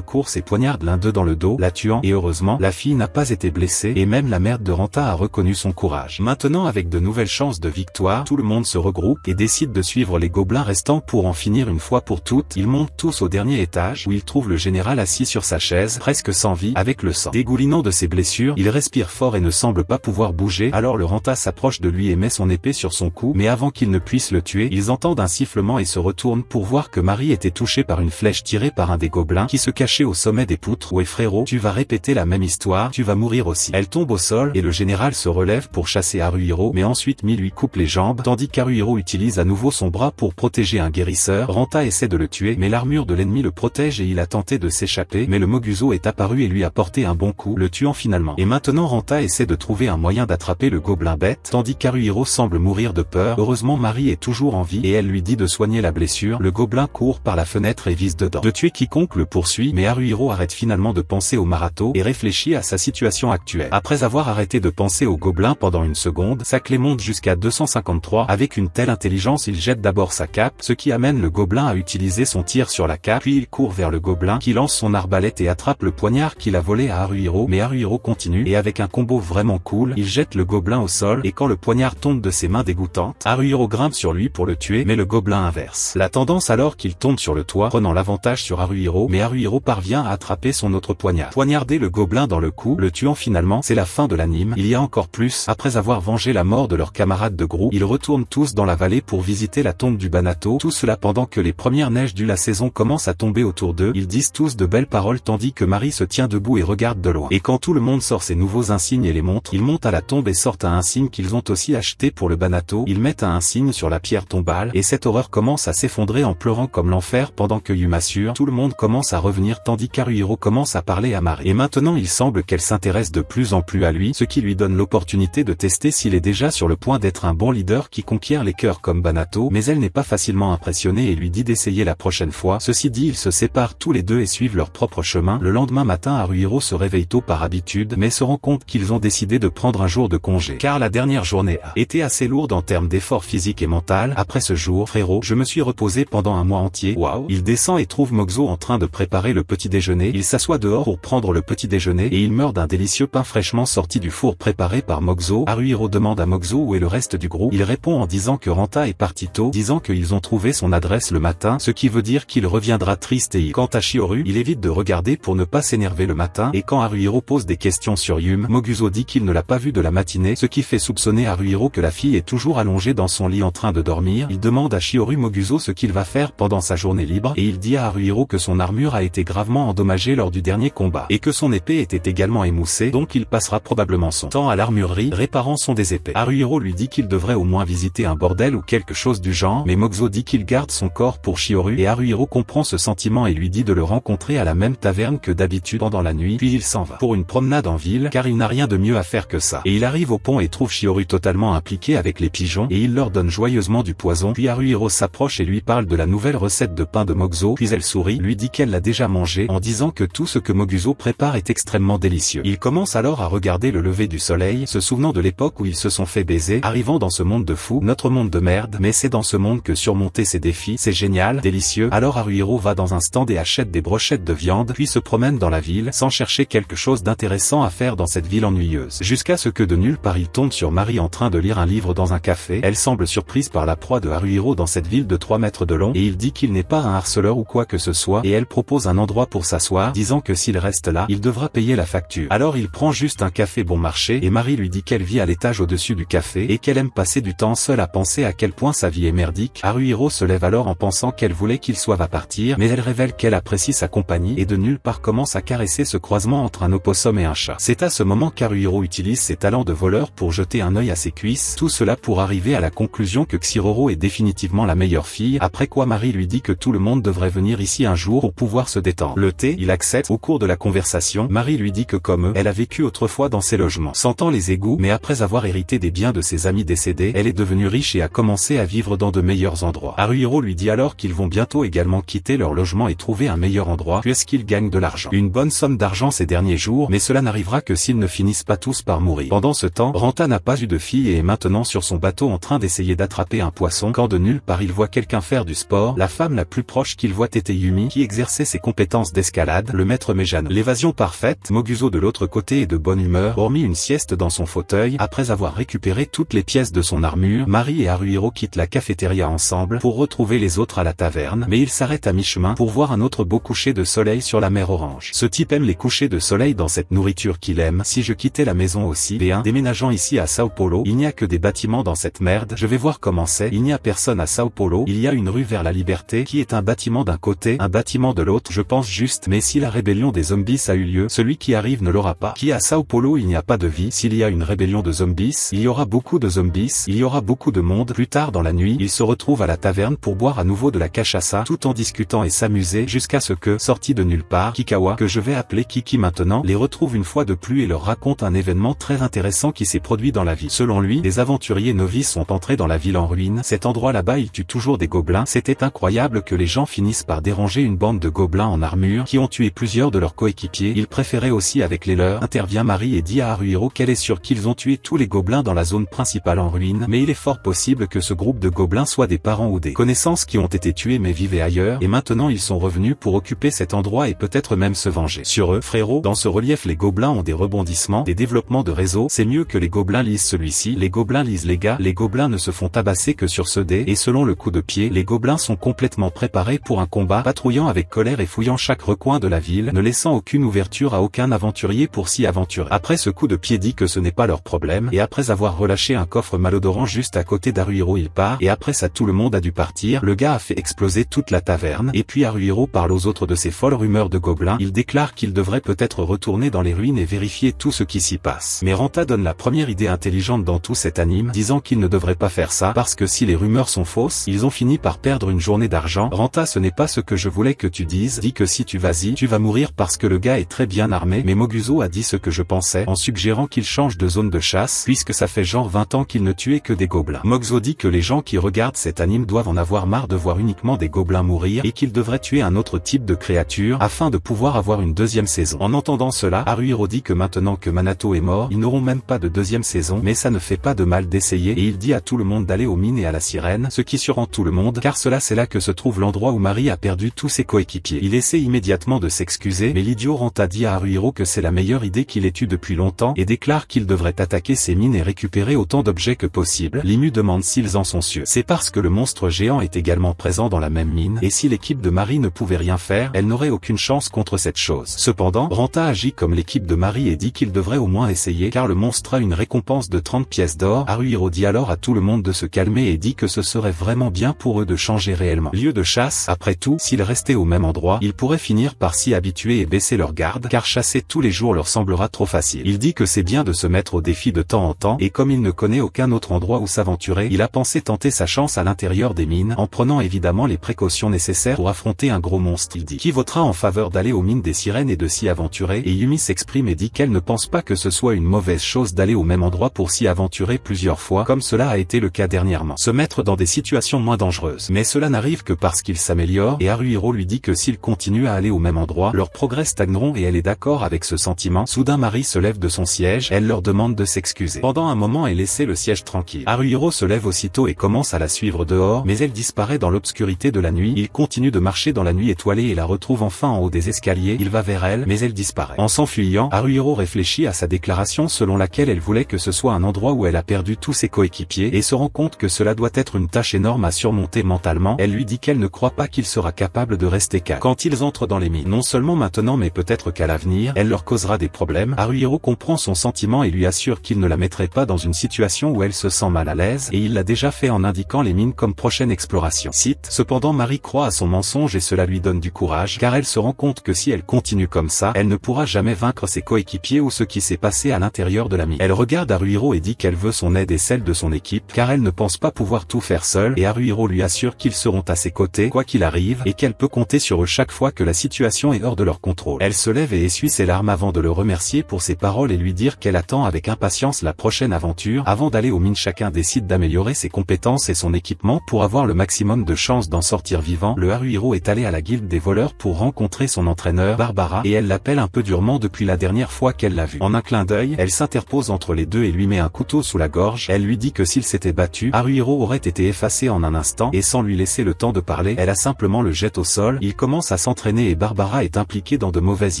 course et poignarde l'un d'eux dans le dos, la tuant, et heureusement, la fille n'a pas été blessée, et même la mère de Ranta a reconnu son courage. Maintenant, avec de nouvelles chances de victoire, tout le monde se regroupe et décide de suivre les gobelins restants pour en finir une fois pour toutes. Ils montent tous au dernier étage, où ils trouvent le général assis sur sa chaise, presque sans vie, avec le sang dégoulinant de ses blessures. Il respire fort et ne semble pas pouvoir bouger, alors le Ranta s'approche de lui et met son épée sur son cou, mais avant qu'il ne puisse le tuer, ils entendent un sifflement et se retournent pour voir que Marie était touchée par une flèche tirée par un des gobelins qui se cachait au sommet des poutres. Ouais frérot, tu vas répéter la même histoire, tu vas mourir aussi. Elle tombe au sol et le général se relève pour chasser Haruhiro, mais ensuite Mi lui coupe les jambes, tandis qu'Haruhiro utilise à nouveau son bras pour protéger un guérisseur. Ranta essaie de le tuer, mais l'armure de l'ennemi le protège et il a tenté de s'échapper, mais le Moguso est apparu et lui a porté un bon coup, le tuant finalement. Et maintenant Ranta essaie de trouver un moyen d'attraper le gobelin bête, tandis qu'Haruhiro semble mourir de peur. Heureusement Marie est toujours en vie et elle lui dit de soigner la blessure. Le gobelin court par la fenêtre et vise dedans de tuer quiconque le poursuit, mais Haruhiro arrête finalement de penser au Marato et réfléchit à sa situation actuelle. Après avoir arrêté de penser au gobelin pendant une seconde, sa clé monte jusqu'à 253. Avec une telle intelligence, il jette d'abord sa cape, ce qui amène le gobelin à utiliser son tir sur la cape, puis il court vers le gobelin qui lance son arbalète et attrape le poignard qu'il a volé à Haruhiro, mais Haruhiro continue et avec un combo vraiment cool, il jette le gobelin au sol et quand le poignard tombe de ses mains dégoûtantes, Haruhiro grimpe sur lui pour le tuer, mais le gobelin inverse la tendance alors qu'il tombe sur le toit, prenant l'avantage sur Haruhiro, mais Haruhiro parvient à attraper son autre poignard. Poignarder le gobelin dans le cou, le tuant finalement. C'est la fin de l'anime. Il y a encore plus. Après avoir vengé la mort de leurs camarades de groupe, ils retournent tous dans la vallée pour visiter la tombe du Banato, tout cela pendant que les premières neiges de la saison commencent à tomber autour d'eux. Ils disent tous de belles paroles tandis que Marie se tient debout et regarde de loin. Et quand tout le monde sort ses nouveaux insignes et les montre, ils montent à la tombe et sortent un insigne qu'ils ont aussi acheté pour le Banato. Ils mettent un insigne sur la pierre tombale et cette horreur commence à s'effondrer en pleurant comme l'enfer pendant que Yuma assure. Tout le monde commence à revenir tandis qu'Haruhiro commence à parler à Marie. Et maintenant il semble qu'elle s'intéresse de plus en plus à lui, ce qui lui donne l'opportunité de tester s'il est déjà sur le point d'être un bon leader qui conquiert les cœurs comme Banato, mais elle n'est pas facilement impressionnée et lui dit d'essayer la prochaine fois. Ceci dit, ils se séparent tous les deux et suivent leur propre chemin. Le lendemain matin, Haruhiro se réveille tôt par habitude, mais se rend compte qu'ils ont décidé de prendre un jour de congé, car la dernière journée a été assez lourde en termes d'effort physique et mental. Après ce jour, frérot, je me suis reposé pendant un mois entier. Waouh. Il descend et trouve Moguso en train de préparer le petit déjeuner. Il s'assoit dehors pour prendre le petit déjeuner et il meurt d'un délicieux pain fraîchement sorti du four préparé par Moguso. Haruhiro demande à Moguso où est le reste du groupe. Il répond en disant que Ranta est parti tôt, disant qu'ils ont trouvé son adresse le matin, ce qui veut dire qu'il reviendra triste et quant à Shihoru, il évite de regarder pour ne pas s'énerver le matin et quand Haruhiro pose des questions sur Yum, Moguso dit qu'il ne l'a pas vu de la matinée, ce qui fait soupçonner Haruhiro que la fille est toujours allongée dans son lit en train de dormir. Il demande à Shihoru Moguso ce qu'il va faire pendant sa journée libre et il dit à Haruhiro que son armure a été gravement endommagée lors du dernier combat et que son épée était également émoussée, donc il passera probablement son temps à l'armurerie réparant son des épées. Haruhiro lui dit qu'il devrait au moins visiter un bordel ou quelque chose du genre, mais Moguso dit qu'il garde son corps pour Shihoru et Haruhiro comprend ce sentiment et lui dit de le rencontrer à la même taverne que d'habitude pendant la nuit, puis il s'en va pour une promenade en ville car il n'a rien de mieux à faire que ça. Et il arrive au pont et trouve Shihoru totalement impliqué avec les pigeons et il leur donne joyeusement du poison, puis Haruhiro s'approche et lui parle de la nouvelle recette de pain de Moguso, puis elle sourit, lui dit qu'elle l'a déjà mangé en disant que tout ce que Moguso prépare est extrêmement délicieux. Il commence alors à regarder le lever du soleil, se souvenant de l'époque où ils se sont fait baiser, arrivant dans ce monde de fou, notre monde de merde, mais c'est dans ce monde que surmonter ces défis, c'est génial, délicieux. Alors Haruhiro va dans un stand et achète des brochettes de viande, puis se promène dans la ville, sans chercher quelque chose d'intéressant à faire dans cette ville ennuyeuse. Jusqu'à ce que de nulle part il tombe sur Marie en train de lire un livre dans un café, elle semble surprise par la proie de Haruhiro dans cette ville de 3 mètres de long, et il dit qu'il n'est pas un harceleur ou quoi que ce soit, et elle propose un endroit pour s'asseoir, disant que s'il reste là, il devra payer la facture. Alors il prend juste un café bon marché, et Marie lui dit qu'elle vit à l'étage au-dessus du café, et qu'elle aime passer du temps seule à penser à quel point sa vie est merdique. Haruhiro se lève alors en pensant qu'elle voulait qu'il soit va partir, mais elle révèle qu'elle apprécie sa compagnie, et de nulle part commence à caresser ce croisement entre un opossum et un chat. C'est à ce moment qu'Haruhiro utilise ses talents de voleur pour jeter un œil à ses cuisses, tout cela pour arriver à la conclusion que Xiroro est définitivement la meilleure fille, après quoi Marie lui dit que tout le monde devrait venir ici un jour pour pouvoir se détendre. Le thé, il accepte. Au cours de la conversation, Marie lui dit que comme eux, elle a vécu autrefois dans ces logements, sentant les égouts, mais après avoir hérité des biens de ses amis décédés, elle est devenue riche et a commencé à vivre dans de meilleurs endroits. Haruhiro lui dit alors qu'ils vont bientôt également quitter leur logement et trouver un meilleur endroit, puisqu'ils gagnent de l'argent. Une bonne somme d'argent ces derniers jours, mais cela n'arrivera que s'ils ne finissent pas tous par mourir. Pendant ce temps, Ranta n'a pas eu de fille fille et est maintenant sur son bateau en train d'essayer d'attraper un poisson quand de nulle part il voit quelqu'un faire du sport. La femme la plus proche qu'il voit était Yumi qui exerçait ses compétences d'escalade, le maître Mejano. L'évasion parfaite, Moguzo de l'autre côté est de bonne humeur, hormis une sieste dans son fauteuil. Après avoir récupéré toutes les pièces de son armure, Mari et Haruhiro quittent la cafétéria ensemble pour retrouver les autres à la taverne, mais ils s'arrêtent à mi-chemin pour voir un autre beau coucher de soleil sur la mer Orange. Ce type aime les couchers de soleil dans cette nourriture qu'il aime. Si je quittais la maison aussi, B1, déménageant ici à Sao Paulo, il n'y a que des bâtiments dans cette merde, je vais voir comment c'est. Il n'y a personne à Sao Paulo, il y a une rue vers la liberté qui est un bâtiment d'un côté, un bâtiment de l'autre, je pense juste, mais si la rébellion des zombies a eu lieu, celui qui arrive ne l'aura pas. Qui à Sao Paulo il n'y a pas de vie, s'il y a une rébellion de zombies, il y aura beaucoup de zombies, il y aura beaucoup de monde. Plus tard dans la nuit, ils se retrouvent à la taverne pour boire à nouveau de la cachaça, tout en discutant et s'amuser jusqu'à ce que, sorti de nulle part, Kikawa, que je vais appeler Kiki maintenant, les retrouve une fois de plus et leur raconte un événement très intéressant qui s'est produit dans la ville. Selon lui, des aventuriers novices sont entrés dans la ville en ruine. Cet endroit là-bas il tue toujours des gobelins. C'était incroyable que les gens finissent par déranger une bande de gobelins en armure qui ont tué plusieurs de leurs coéquipiers. Ils préféraient aussi avec les leurs. Intervient Mari et dit à Haruhiro qu'elle est sûre qu'ils ont tué tous les gobelins dans la zone principale en ruine, mais il est fort possible que ce groupe de gobelins soit des parents ou des connaissances qui ont été tués mais vivaient ailleurs, et maintenant ils sont revenus pour occuper cet endroit et peut-être même se venger. Sur eux, frérot, dans ce relief les gobelins ont des rebondissements, des développements de réseau, c'est mieux que les gobelins lisent celui-ci. Les gobelins lisent les gars, les gobelins ne se font tabasser que sur ce dé, et selon le coup de pied, les gobelins sont complètement préparés pour un combat, patrouillant avec colère et fouillant chaque recoin de la ville, ne laissant aucune ouverture à aucun aventurier pour s'y aventurer. Après ce coup de pied dit que ce n'est pas leur problème, et après avoir relâché un coffre malodorant juste à côté d'Haruhiro il part, et après ça tout le monde a dû partir. Le gars a fait exploser toute la taverne, et puis Haruhiro parle aux autres de ces folles rumeurs de gobelins. Il déclare qu'il devrait peut-être retourner dans les ruines et vérifier tout ce qui s'y passe. Mais Ranta donne la première idée intelligente dans tout cet anime, disant qu'il ne devrait pas faire ça, parce que si les rumeurs sont fausses, ils ont fini par perdre une journée d'argent. Ranta, ce n'est pas ce que je voulais que tu dises, dis que si tu vas-y, tu vas mourir parce que le gars est très bien armé. Mais Moguzo a dit ce que je pensais, en suggérant qu'il change de zone de chasse, puisque ça fait genre 20 ans qu'il ne tuait que des gobelins. Moguzo dit que les gens qui regardent cet anime doivent en avoir marre de voir uniquement des gobelins mourir, et qu'ils devraient tuer un autre type de créature, afin de pouvoir avoir une deuxième saison. En entendant cela, Haruhiro dit que maintenant que Manato est mort, ils n'auront même pas de deuxième saison, mais ça ne fait pas de mal d'essayer, et il dit à tout le monde d'aller aux mines et à la sirène, ce qui surprend tout le monde, car c'est là que se trouve l'endroit où Mari a perdu tous ses coéquipiers. Il essaie immédiatement de s'excuser, mais l'idiot Ranta dit à Haruhiro que c'est la meilleure idée qu'il ait eue depuis longtemps, et déclare qu'il devrait attaquer ces mines et récupérer autant d'objets que possible. Limu demande s'ils en sont sûrs. C'est parce que le monstre géant est également présent dans la même mine, et si l'équipe de Mari ne pouvait rien faire, elle n'aurait aucune chance contre cette chose. Cependant, Ranta agit comme l'équipe de Mari et dit qu'il devrait au moins essayer, car le monstre a une récompense de 30 pièces d'or. Haruhiro dit alors à tout le monde de se calmer et dit que ce serait vraiment bien pour eux de changer réellement. Lieu de chasse, après tout, s'ils restaient au même endroit, ils pourraient finir par s'y habituer et baisser leur garde, car chasser tous les jours leur semblera trop facile. Il dit que c'est bien de se mettre au défi de temps en temps, et comme il ne connaît aucun autre endroit où s'aventurer, il a pensé tenter sa chance à l'intérieur des mines, en prenant évidemment les précautions nécessaires pour affronter un gros monstre. Il dit qui votera en faveur d'aller aux mines des sirènes et de s'y aventurer, et Yumi s'exprime et dit qu'elle ne pense pas que ce soit une mauvaise chose d'aller au même endroit pour s'y aventurer plusieurs fois, comme cela a été le cas dernièrement. Se mettre dans des situations moins dangereuses. Mais cela n'arrive que parce qu'il s'améliore, et Haruhiro lui dit que s'il continue à aller au même endroit, leurs progrès stagneront et elle est d'accord avec ce sentiment. Soudain Mari se lève de son siège, elle leur demande de s'excuser. Pendant un moment et laisser le siège tranquille. Haruhiro se lève aussitôt et commence à la suivre dehors, mais elle disparaît dans l'obscurité de la nuit. Il continue de marcher dans la nuit étoilée et la retrouve enfin en haut des escaliers. Il va vers elle, mais elle disparaît. En s'enfuyant, Haruhiro réfléchit à sa déclaration selon laquelle elle voulait que ce soit un endroit où elle a perdu tous ses coéquipiers et se rend compte que cela doit être une tâche énorme à surmonter mentalement. Elle lui dit qu'elle ne croit pas qu'il sera capable de rester calme. Quand ils entrent dans les mines, non seulement maintenant mais peut-être qu'à l'avenir, elle leur causera des problèmes. Haruhiro comprend son sentiment et lui assure qu'il ne la mettrait pas dans une situation où elle se sent mal à l'aise, et il l'a déjà fait en indiquant les mines comme prochaine exploration. Cite, cependant Mari croit à son mensonge et cela lui donne du courage, car elle se rend compte que si elle continue comme ça, elle ne pourra jamais vaincre ses coéquipiers ou ce qui s'est passé à l'intérieur de la mine. Elle regarde Haruhiro et dit qu'elle veut son aide et celle de son équipe, car elle ne pense pas pouvoir tout faire seule, et Haruhiro lui assure qu'ils seront à ses côtés, quoi qu'il arrive, et qu'elle peut compter sur eux chaque fois que la situation est hors de leur contrôle. Elle se lève et essuie ses larmes avant de le remercier pour ses paroles et lui dire qu'elle attend avec impatience la prochaine aventure. Avant d'aller aux mines, chacun décide d'améliorer ses compétences et son équipement pour avoir le maximum de chances d'en sortir vivant. Le Haruhiro est allé à la guilde des voleurs pour rencontrer son entraîneur, Barbara, et elle l'appelle un peu durement depuis la dernière fois qu'elle l'a vu. En un clin d'œil, elle s'interpose entre les deux et lui met un coup couteau sous la gorge. Elle lui dit que s'il s'était battu, Haruhiro aurait été effacé en un instant et sans lui laisser le temps de parler, elle a simplement le jette au sol. Il commence à s'entraîner et Barbara est impliquée dans de mauvaises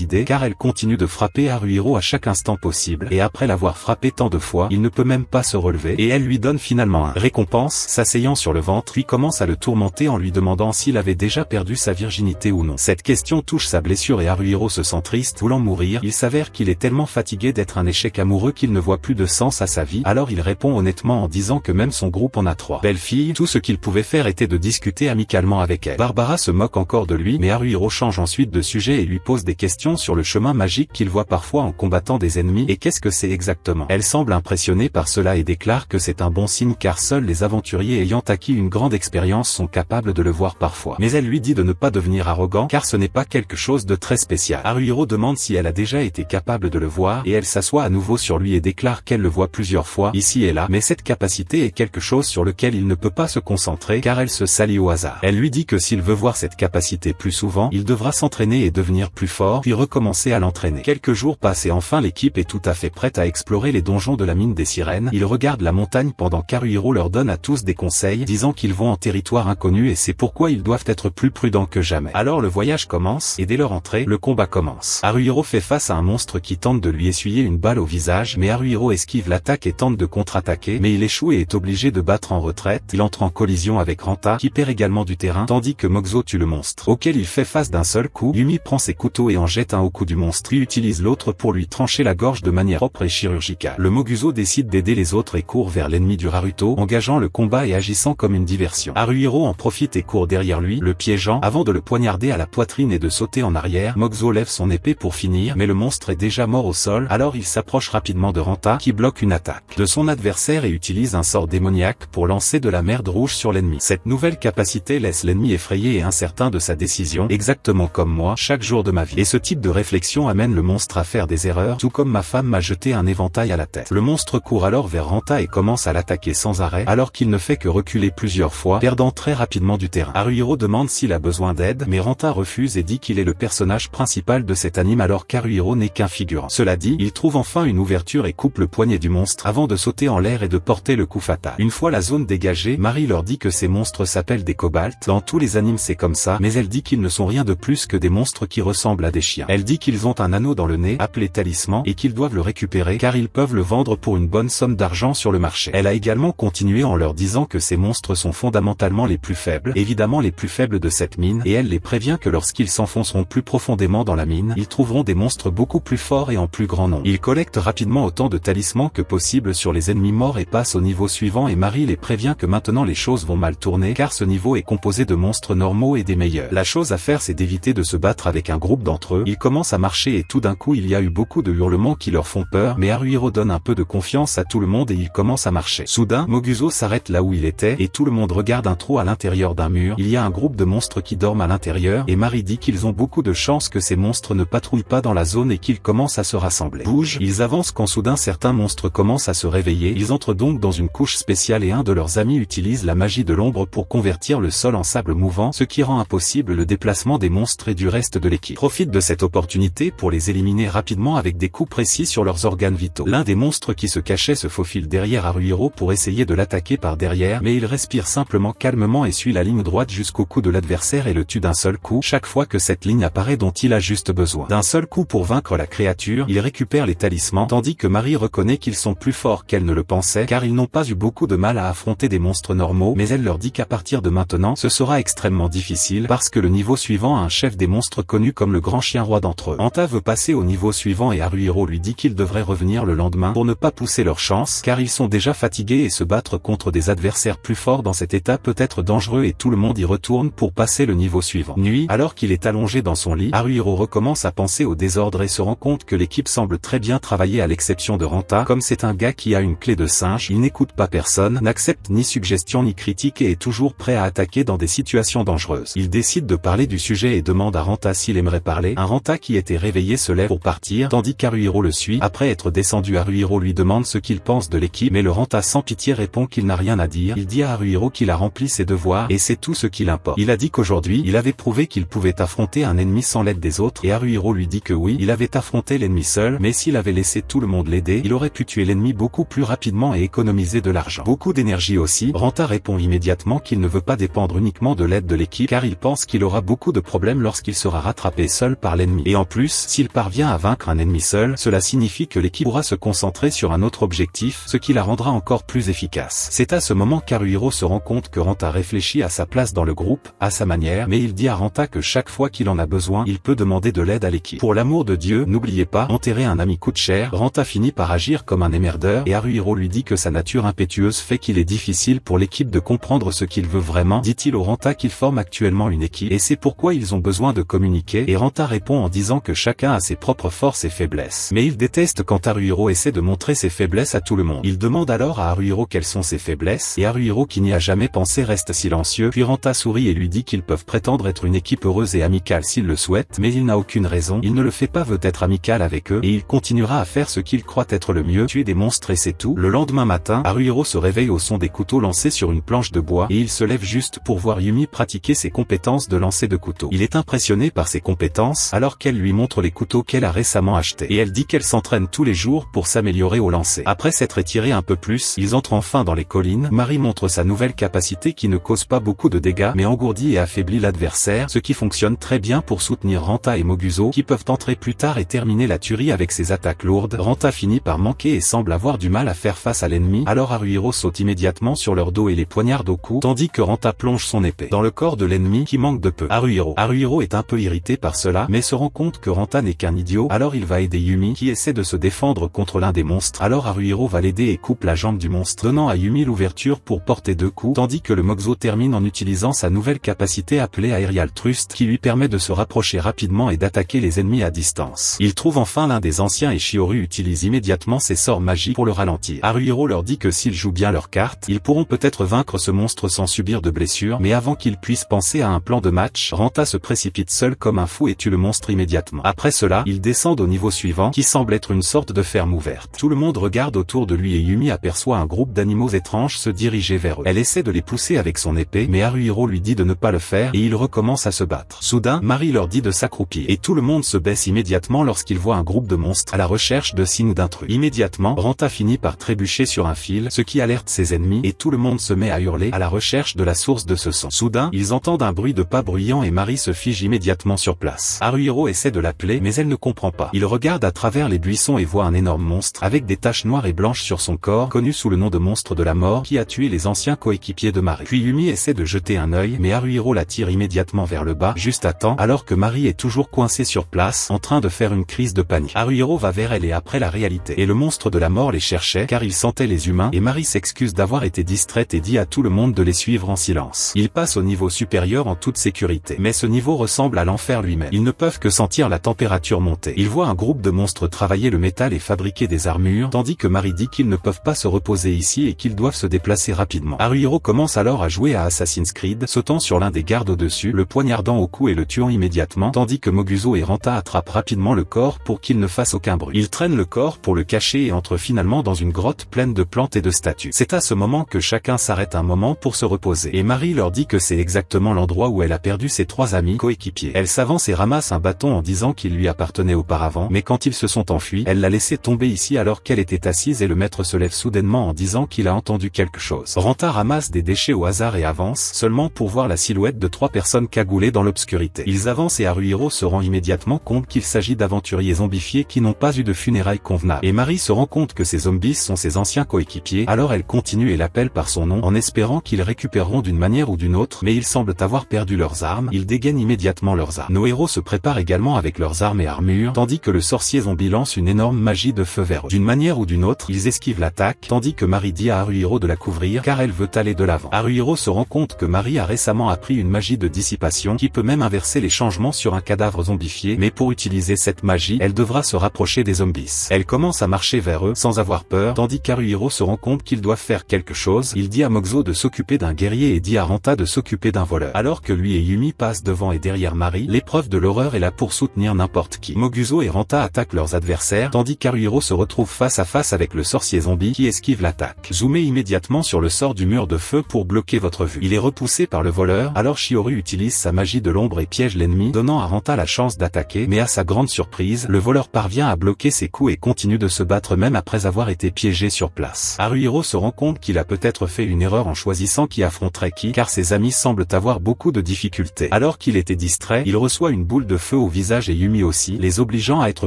idées car elle continue de frapper Haruhiro à chaque instant possible et après l'avoir frappé tant de fois, il ne peut même pas se relever et elle lui donne finalement un récompense, s'asseyant sur le ventre, puis commence à le tourmenter en lui demandant s'il avait déjà perdu sa virginité ou non. Cette question touche sa blessure et Haruhiro se sent triste, voulant mourir. Il s'avère qu'il est tellement fatigué d'être un échec amoureux qu'il ne voit plus de sens à sa vie, alors il répond honnêtement en disant que même son groupe en a 3 belles filles, tout ce qu'il pouvait faire était de discuter amicalement avec elle. Barbara se moque encore de lui, mais Haruhiro change ensuite de sujet et lui pose des questions sur le chemin magique qu'il voit parfois en combattant des ennemis et qu'est-ce que c'est exactement. Elle semble impressionnée par cela et déclare que c'est un bon signe car seuls les aventuriers ayant acquis une grande expérience sont capables de le voir parfois. Mais elle lui dit de ne pas devenir arrogant car ce n'est pas quelque chose de très spécial. Haruhiro demande si elle a déjà été capable de le voir et elle s'assoit à nouveau sur lui et déclare qu'elle le voit plusieurs fois ici et là, mais cette capacité est quelque chose sur lequel il ne peut pas se concentrer car elle se salit au hasard. Elle lui dit que s'il veut voir cette capacité plus souvent, il devra s'entraîner et devenir plus fort puis recommencer à l'entraîner. Quelques jours passent et enfin l'équipe est tout à fait prête à explorer les donjons de la mine des sirènes. Ils regardent la montagne pendant qu'Haruhiro leur donne à tous des conseils, disant qu'ils vont en territoire inconnu et c'est pourquoi ils doivent être plus prudents que jamais. Alors le voyage commence et dès leur entrée, le combat commence. Haruhiro fait face à un monstre qui tente de lui essuyer une balle au visage, mais Haruhiro esquive l'attaque et tente de contre-attaquer, mais il échoue et est obligé de battre en retraite. Il entre en collision avec Ranta, qui perd également du terrain, tandis que Moguzo tue le monstre, auquel il fait face d'un seul coup. Yumi prend ses couteaux et en jette un au cou du monstre, puis utilise l'autre pour lui trancher la gorge de manière propre et chirurgicale. Le Moguzo décide d'aider les autres et court vers l'ennemi du Haruto, engageant le combat et agissant comme une diversion. Haruhiro en profite et court derrière lui, le piégeant, avant de le poignarder à la poitrine et de sauter en arrière. Moguzo lève son épée pour finir, mais le monstre est déjà mort au sol, alors il s'approche rapidement de Ranta, qui bloque une attaque de son adversaire et utilise un sort démoniaque pour lancer de la merde rouge sur l'ennemi. Cette nouvelle capacité laisse l'ennemi effrayé et incertain de sa décision, exactement comme moi, chaque jour de ma vie. Et ce type de réflexion amène le monstre à faire des erreurs, tout comme ma femme m'a jeté un éventail à la tête. Le monstre court alors vers Ranta et commence à l'attaquer sans arrêt, alors qu'il ne fait que reculer plusieurs fois, perdant très rapidement du terrain. Haruhiro demande s'il a besoin d'aide, mais Ranta refuse et dit qu'il est le personnage principal de cet anime alors qu'Haruhiro n'est qu'un figurant. Cela dit, il trouve enfin une ouverture et coupe le poignet du monstre avant de sauter en l'air et de porter le coup fatal. Une fois la zone dégagée, Marie leur dit que ces monstres s'appellent des kobolds. Dans tous les animes c'est comme ça, mais elle dit qu'ils ne sont rien de plus que des monstres qui ressemblent à des chiens. Elle dit qu'ils ont un anneau dans le nez, appelé talisman, et qu'ils doivent le récupérer car ils peuvent le vendre pour une bonne somme d'argent sur le marché. Elle a également continué en leur disant que ces monstres sont fondamentalement les plus faibles, évidemment les plus faibles de cette mine, et elle les prévient que lorsqu'ils s'enfonceront plus profondément dans la mine, ils trouveront des monstres beaucoup plus forts et en plus grand nombre. Ils collectent rapidement autant de talismans que possible sur les ennemis morts et passent au niveau suivant et Marie les prévient que maintenant les choses vont mal tourner car ce niveau est composé de monstres normaux et des meilleurs. La chose à faire c'est d'éviter de se battre avec un groupe d'entre eux. Ils commencent à marcher et tout d'un coup il y a eu beaucoup de hurlements qui leur font peur, mais Haruhiro donne un peu de confiance à tout le monde et ils commencent à marcher. Soudain, Moguzo s'arrête là où il était et tout le monde regarde un trou à l'intérieur d'un mur. Il y a un groupe de monstres qui dorment à l'intérieur et Marie dit qu'ils ont beaucoup de chance que ces monstres ne patrouillent pas dans la zone et qu'ils commencent à se rassembler. Bouge, ils avancent quand soudain certains monstres commencent à se réveiller. Ils entrent donc dans une couche spéciale et un de leurs amis utilise la magie de l'ombre pour convertir le sol en sable mouvant, ce qui rend impossible le déplacement des monstres et du reste de l'équipe. Profite de cette opportunité pour les éliminer rapidement avec des coups précis sur leurs organes vitaux. L'un des monstres qui se cachait se faufile derrière Haruhiro pour essayer de l'attaquer par derrière, mais il respire simplement calmement et suit la ligne droite jusqu'au cou de l'adversaire et le tue d'un seul coup, chaque fois que cette ligne apparaît dont il a juste besoin. D'un seul coup pour vaincre la créature, il récupère les talismans, tandis que Marie reconnaît qu'ils sont plus forts qu'elle ne le pensait car ils n'ont pas eu beaucoup de mal à affronter des monstres normaux, mais elle leur dit qu'à partir de maintenant, ce sera extrêmement difficile parce que le niveau suivant a un chef des monstres connu comme le grand chien roi d'entre eux. Ranta veut passer au niveau suivant et Haruhiro lui dit qu'ils devraient revenir le lendemain pour ne pas pousser leur chance car ils sont déjà fatigués et se battre contre des adversaires plus forts dans cet état peut être dangereux et tout le monde y retourne pour passer le niveau suivant. Nuit, alors qu'il est allongé dans son lit, Haruhiro recommence à penser au désordre et se rend compte que l'équipe semble très bien travailler à l'exception de Ranta. Comme c'est un gars qui a une clé de singe, il n'écoute pas personne, n'accepte ni suggestion ni critique et est toujours prêt à attaquer dans des situations dangereuses. Il décide de parler du sujet et demande à Ranta s'il aimerait parler. Un Ranta qui était réveillé se lève pour partir, tandis qu'Haruhiro le suit. Après être descendu, Haruhiro lui demande ce qu'il pense de l'équipe, mais le Ranta sans pitié répond qu'il n'a rien à dire. Il dit à Haruhiro qu'il a rempli ses devoirs et c'est tout ce qu'il importe. Il a dit qu'aujourd'hui, il avait prouvé qu'il pouvait affronter un ennemi sans l'aide des autres et Haruhiro lui dit que oui, il avait affronté l'ennemi seul, mais s'il avait laissé tout le monde l'aider, il aurait pu tuer l'ennemi l'ennemi beaucoup plus rapidement et économiser de l'argent. Beaucoup d'énergie aussi. Ranta répond immédiatement qu'il ne veut pas dépendre uniquement de l'aide de l'équipe car il pense qu'il aura beaucoup de problèmes lorsqu'il sera rattrapé seul par l'ennemi. Et en plus, s'il parvient à vaincre un ennemi seul, cela signifie que l'équipe pourra se concentrer sur un autre objectif, ce qui la rendra encore plus efficace. C'est à ce moment qu'Haruhiro se rend compte que Ranta réfléchit à sa place dans le groupe, à sa manière, mais il dit à Ranta que chaque fois qu'il en a besoin, il peut demander de l'aide à l'équipe. Pour l'amour de Dieu, n'oubliez pas, enterrer un ami coûte cher. Ranta finit par agir comme un émerdeur et Haruhiro lui dit que sa nature impétueuse fait qu'il est difficile pour l'équipe de comprendre ce qu'il veut vraiment, dit-il au Ranta qu'il forme actuellement une équipe et c'est pourquoi ils ont besoin de communiquer et Ranta répond en disant que chacun a ses propres forces et faiblesses. Mais il déteste quand Haruhiro essaie de montrer ses faiblesses à tout le monde. Il demande alors à Haruhiro quelles sont ses faiblesses et Haruhiro qui n'y a jamais pensé reste silencieux puis Ranta sourit et lui dit qu'ils peuvent prétendre être une équipe heureuse et amicale s'ils le souhaitent mais il n'a aucune raison, il ne le fait pas veut être amical avec eux et il continuera à faire ce qu'il croit être le mieux, tuer des monstres et c'est tout. Le lendemain matin, Haruhiro se réveille au son des couteaux lancés sur une planche de bois et il se lève juste pour voir Yumi pratiquer ses compétences de lancer de couteaux. Il est impressionné par ses compétences alors qu'elle lui montre les couteaux qu'elle a récemment achetés et elle dit qu'elle s'entraîne tous les jours pour s'améliorer au lancer. Après s'être étiré un peu plus, ils entrent enfin dans les collines. Mari montre sa nouvelle capacité qui ne cause pas beaucoup de dégâts mais engourdit et affaiblit l'adversaire, ce qui fonctionne très bien pour soutenir Ranta et Moguzo qui peuvent entrer plus tard et terminer la tuerie avec ses attaques lourdes. Ranta finit par manquer et semble avoir du mal à faire face à l'ennemi, alors Haruhiro saute immédiatement sur leur dos et les poignarde au cou, tandis que Ranta plonge son épée dans le corps de l'ennemi qui manque de peu. Haruhiro est un peu irrité par cela, mais se rend compte que Ranta n'est qu'un idiot, alors il va aider Yumi qui essaie de se défendre contre l'un des monstres, alors Haruhiro va l'aider et coupe la jambe du monstre, donnant à Yumi l'ouverture pour porter 2 coups, tandis que le Moguzo termine en utilisant sa nouvelle capacité appelée Aerial Thrust qui lui permet de se rapprocher rapidement et d'attaquer les ennemis à distance. Il trouve enfin l'un des anciens et Shihoru utilise immédiatement ses sorts magiques pour le ralentir. Haruhiro leur dit que s'ils jouent bien leurs cartes, ils pourront peut-être vaincre ce monstre sans subir de blessures, mais avant qu'ils puissent penser à un plan de match, Ranta se précipite seul comme un fou et tue le monstre immédiatement. Après cela, ils descendent au niveau suivant qui semble être une sorte de ferme ouverte. Tout le monde regarde autour de lui et Yumi aperçoit un groupe d'animaux étranges se diriger vers eux. Elle essaie de les pousser avec son épée, mais Haruhiro lui dit de ne pas le faire et ils recommencent à se battre. Soudain, Mari leur dit de s'accroupir et tout le monde se baisse immédiatement lorsqu'il voit un groupe de monstres à la recherche de signes d'intrus. Immédiatement, Ranta finit par trébucher sur un fil, ce qui alerte ses ennemis et tout le monde se met à hurler à la recherche de la source de ce son. Soudain, ils entendent un bruit de pas bruyant et Mari se fige immédiatement sur place. Haruhiro essaie de l'appeler mais elle ne comprend pas. Il regarde à travers les buissons et voit un énorme monstre avec des taches noires et blanches sur son corps, connu sous le nom de monstre de la mort qui a tué les anciens coéquipiers de Mari. Puis Yumi essaie de jeter un œil mais Haruhiro la tire immédiatement vers le bas, juste à temps, alors que Mari est toujours coincée sur place, en train de faire une crise de panique. Haruhiro va vers elle et après la réalité. Et le monstre de la mort les cherchait car il sentait les humains et Mari s'excuse d'avoir été distraite et dit à tout le monde de les suivre en silence. Ils passent au niveau supérieur en toute sécurité. Mais ce niveau ressemble à l'enfer lui-même. Ils ne peuvent que sentir la température monter. Ils voient un groupe de monstres travailler le métal et fabriquer des armures, tandis que Mari dit qu'ils ne peuvent pas se reposer ici et qu'ils doivent se déplacer rapidement. Haruhiro commence alors à jouer à Assassin's Creed, sautant sur l'un des gardes au-dessus, le poignardant au cou et le tuant immédiatement, tandis que Moguzo et Ranta attrapent rapidement le corps pour qu'il ne fasse aucun bruit. Ils traînent le corps pour le cacher et entrent finalement dans une grotte pleine de plantes et de statues. C'est à ce moment que chacun s'arrête un moment pour se reposer. Et Mari leur dit que c'est exactement l'endroit où elle a perdu ses 3 amis coéquipiers. Elle s'avance et ramasse un bâton en disant qu'il lui appartenait auparavant, mais quand ils se sont enfuis, elle l'a laissé tomber ici alors qu'elle était assise et le maître se lève soudainement en disant qu'il a entendu quelque chose. Ranta ramasse des déchets au hasard et avance, seulement pour voir la silhouette de 3 personnes cagoulées dans l'obscurité. Ils avancent et Haruhiro se rend immédiatement compte qu'il s'agit d'aventuriers zombifiés qui n'ont pas eu de funérailles convenables. Et Mari se rend compte que ces zombies sont ses anciens coéquipiers, alors elle continue et l'appelle par son nom en espérant qu'ils récupéreront d'une manière ou d'une autre, mais ils semblent avoir perdu leurs armes. Ils dégainent immédiatement leurs armes. Nos héros se préparent également avec leurs armes et armures, tandis que le sorcier zombie lance une énorme magie de feu vers eux. D'une manière ou d'une autre, ils esquivent l'attaque, tandis que Mari dit à Haruhiro de la couvrir car elle veut aller de l'avant. Haruhiro se rend compte que Mari a récemment appris une magie de dissipation qui peut même inverser les changements sur un cadavre zombifié, mais pour utiliser cette magie, elle devra se rapprocher des zombies. Elle commence à marcher vers eux sans avoir peur, tandis qu'Haruhiro se rend compte qu'ils doivent faire quelque chose. Il dit à Moguzo de s'occuper d'un guerrier et dit à Ranta de s'occuper d'un voleur. Alors que lui et Yumi passent devant et derrière Mari, l'épreuve de l'horreur est là pour soutenir n'importe qui. Moguzo et Ranta attaquent leurs adversaires, tandis qu'Haruhiro se retrouve face à face avec le sorcier zombie qui esquive l'attaque. Zoomez immédiatement sur le sort du mur de feu pour bloquer votre vue. Il est repoussé par le voleur, alors Shihoru utilise sa magie de l'ombre et piège l'ennemi, donnant à Ranta la chance d'attaquer, mais à sa grande surprise, le voleur parvient à bloquer ses coups et continue de se battre même après après avoir été piégé sur place. Haruhiro se rend compte qu'il a peut-être fait une erreur en choisissant qui affronterait qui, car ses amis semblent avoir beaucoup de difficultés. Alors qu'il était distrait, il reçoit une boule de feu au visage et Yumi aussi, les obligeant à être